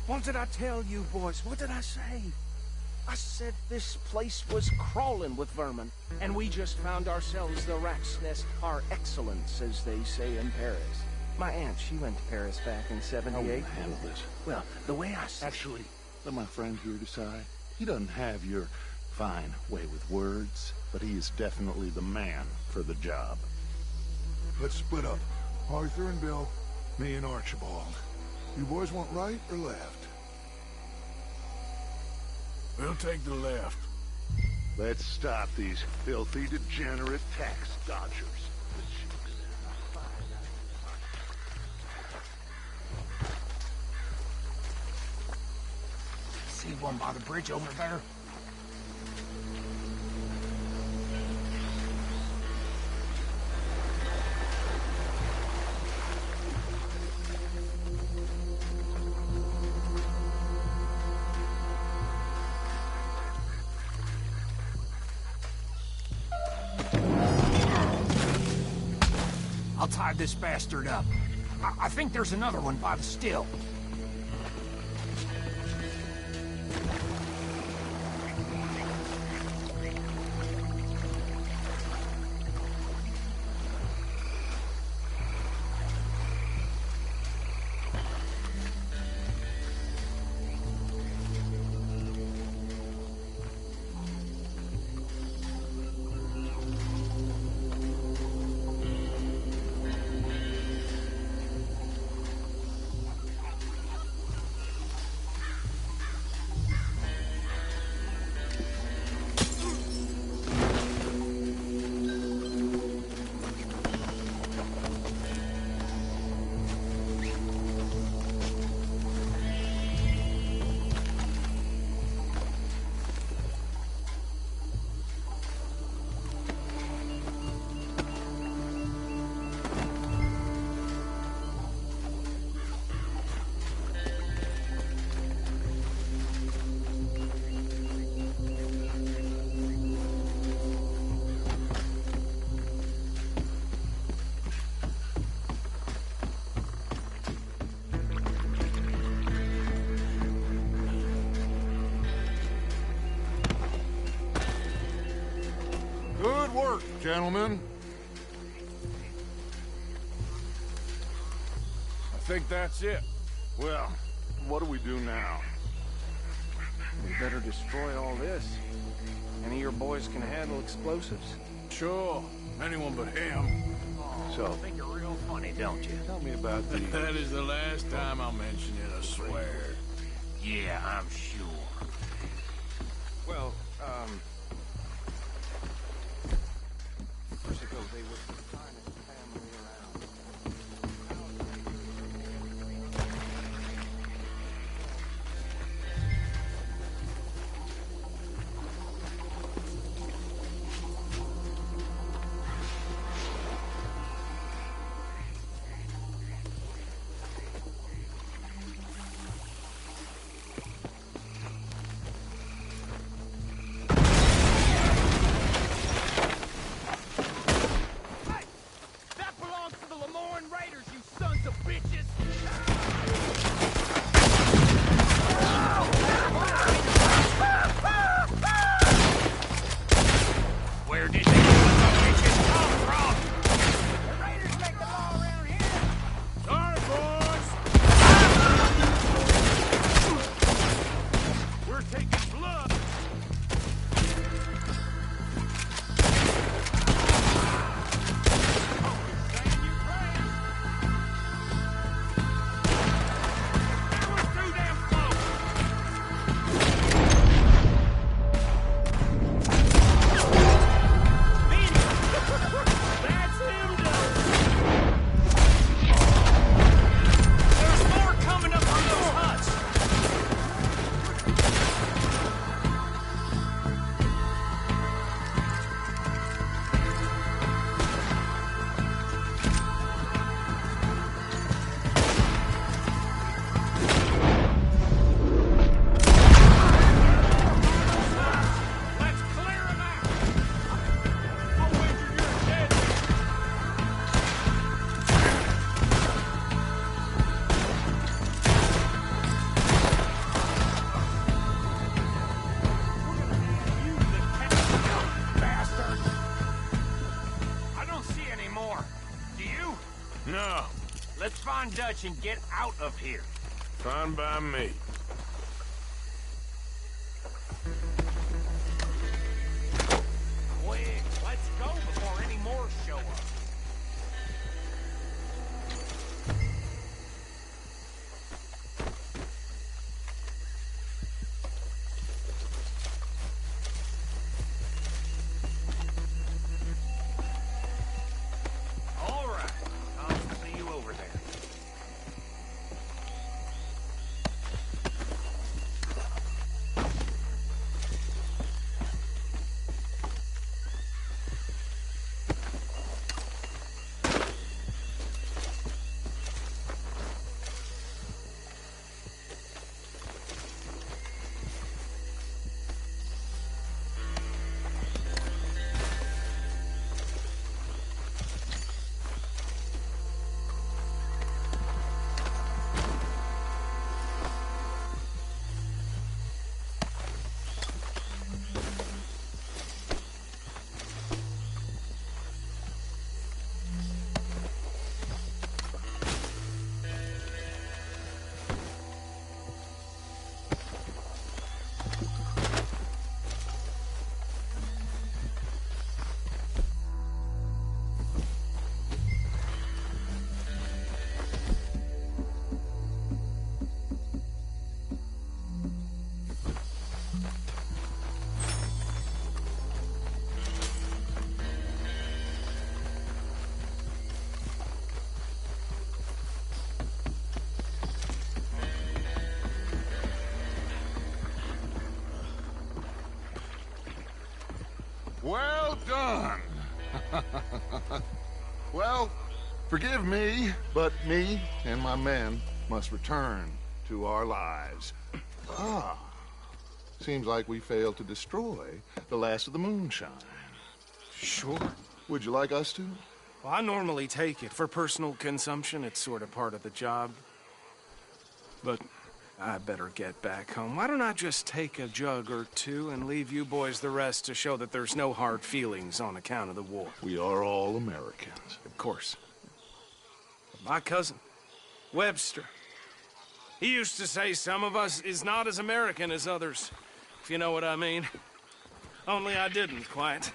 What did I tell you, boys? What did I say? I said this place was crawling with vermin, and we just found ourselves the rat's nest par excellence, as they say in Paris. My aunt, she went to Paris back in '78. How will you handle this? Well, the way I see... Actually, let my friend here decide. He doesn't have your fine way with words, but he is definitely the man for the job. Let's split up. Arthur and Bill, me and Archibald. You boys want right or left? We'll take the left. Let's stop these filthy, degenerate tax dodgers. See one by the bridge over there? I'll tie this bastard up. I think there's another one by the still. work, gentlemen. I think that's it. Well, what do we do now? We better destroy all this. Any of your boys can handle explosives? Sure. Anyone but him. So, I think you're real funny, don't you? tell me about the... That is the last time I'll mention it, I swear. Yeah, I'm sure. Well, years ago they were the finest family around. That belongs to the Lemoyne Raiders, you sons of bitches! Where did these sons of bitches come from? The Raiders make the law around here! Sorry, boys! We're taking blood! There's more coming up from those huts! Let's clear them out! I'll wager you're dead. Bastard! I don't see any more. Do you? No, Let's find Dutch and get out of here. fine by me. Quick, let's go before any more show up. All right, I'll see you over there. Well done. Well, forgive me, but me and my men must return to our lives. Ah, seems like we failed to destroy the last of the moonshine. Sure. Would you like us to? Well, I normally take it. For personal consumption, it's sort of part of the job. But I better get back home. Why don't I just take a jug or two and leave you boys the rest to show that there's no hard feelings on account of the war? We are all Americans. Of course. My cousin, Webster, he used to say some of us is not as American as others, if you know what I mean. Only I didn't quite.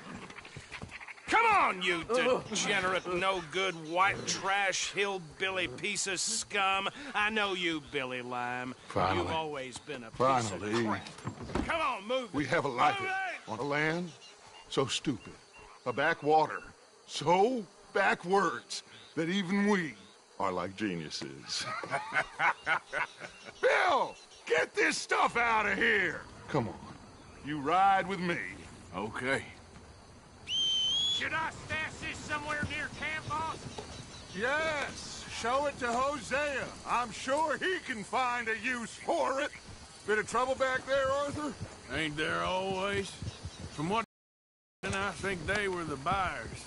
Come on, you degenerate, no-good, white trash, hillbilly piece of scum. I know you, Billy Lime. Finally. You've always been a piece of crap. Come on, move. We have a life on a land so stupid, a backwater so backwards that even we are like geniuses. Bill, get this stuff out of here. Come on, you ride with me. Okay. Should I stash this somewhere near camp, boss? Yes, show it to Hosea. I'm sure he can find a use for it. Bit of trouble back there, Arthur? Ain't there always? From what I think they were the buyers.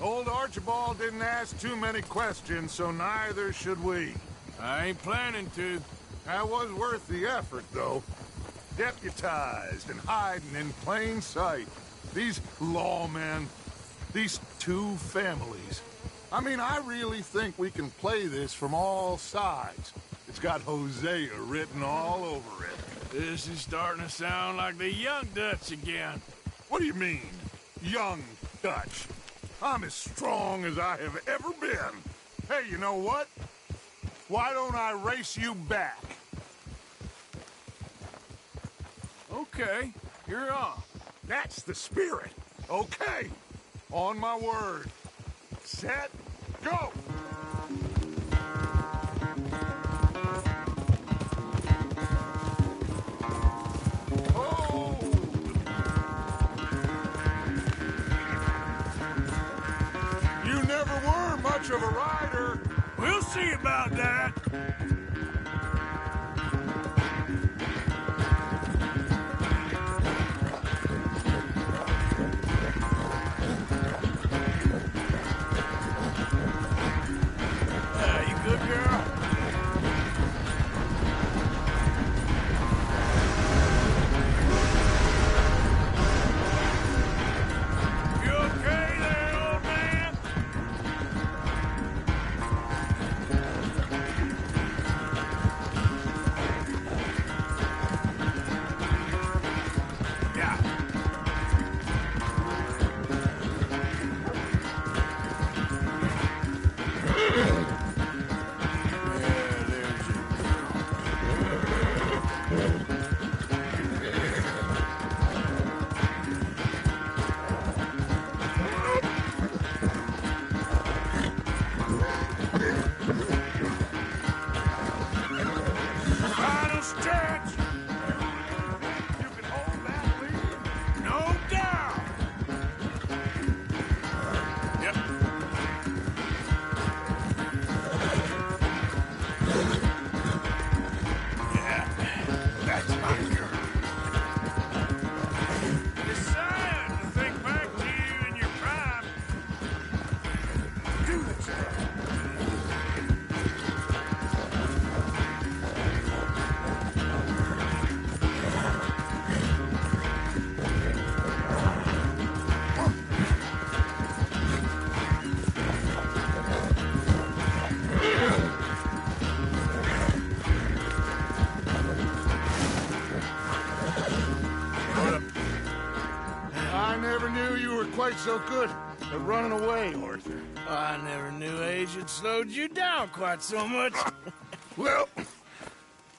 Old Archibald didn't ask too many questions, so neither should we. I ain't planning to. That was worth the effort, though. Deputized and hiding in plain sight. These lawmen, these two families. I mean, I really think we can play this from all sides. It's got Hosea written all over it. This is starting to sound like the Young Dutch again. What do you mean, Young Dutch? I'm as strong as I have ever been. Hey, you know what? Why don't I race you back? Okay, you're on. That's the spirit. Okay, on my word. Set, go! Oh! You never were much of a rider. We'll see about that. You good, girl? You okay there, old man? Yeah. Final stretch. You can hold that lead. No doubt. Yep. Yeah, that's my girl. It's sad to think back to you in your prime. Do this. I never knew you were quite so good at running away, Arthur. I never knew age had slowed you down quite so much. Well,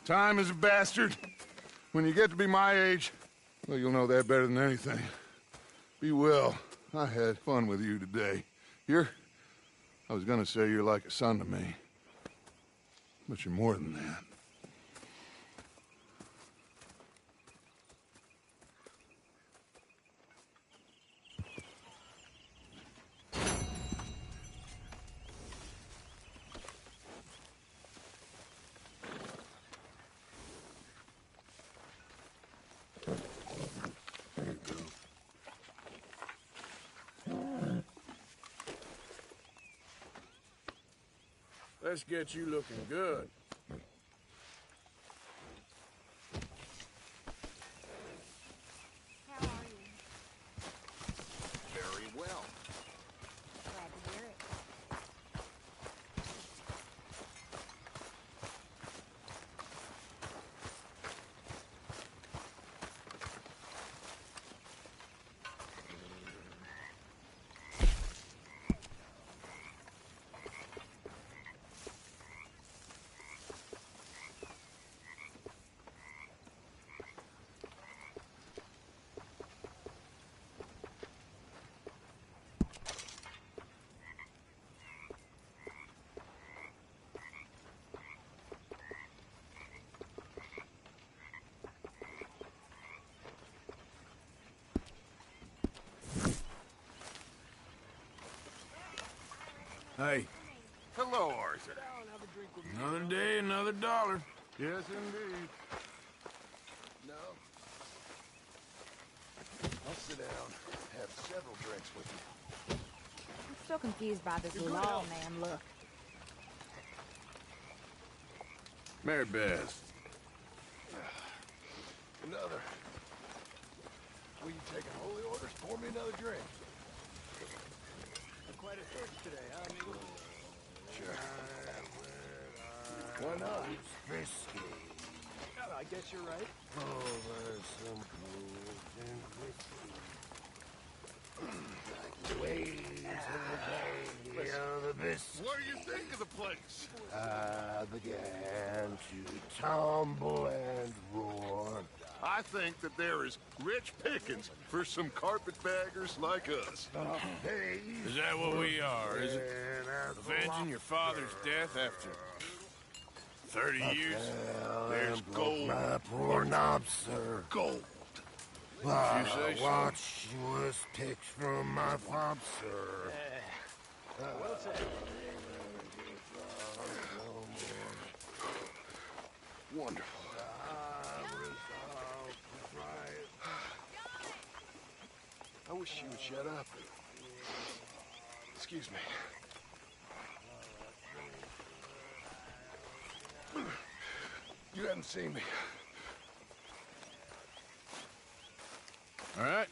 time is a bastard. When you get to be my age, well, you'll know that better than anything. Be well. I had fun with you today. I was gonna say you're like a son to me. But you're more than that. Let's get you looking good. Hey. Hello, Arthur. Another day, another dollar. Yes, indeed. No. I'll sit down, have several drinks with you. I'm still confused by this lawman look. Mary Beth. Another. Will you take holy orders? Pour me another drink. Quite a search today, huh, amigo? Sure. Why not? Risky. I guess you're right. Over some cool and whiskey. Like waves of the day of the best. What do you think of the place? I began to tumble and roar. I think that there is rich pickings for some carpetbaggers like us. Is that what we are, is it? Avenging your father's death after 30 years? There's gold. My poor knob, sir. Gold. If you say so. Watch was picked from my fob, sir. Well said. Wonderful. I wish you would shut up. Excuse me. You hadn't seen me. All right.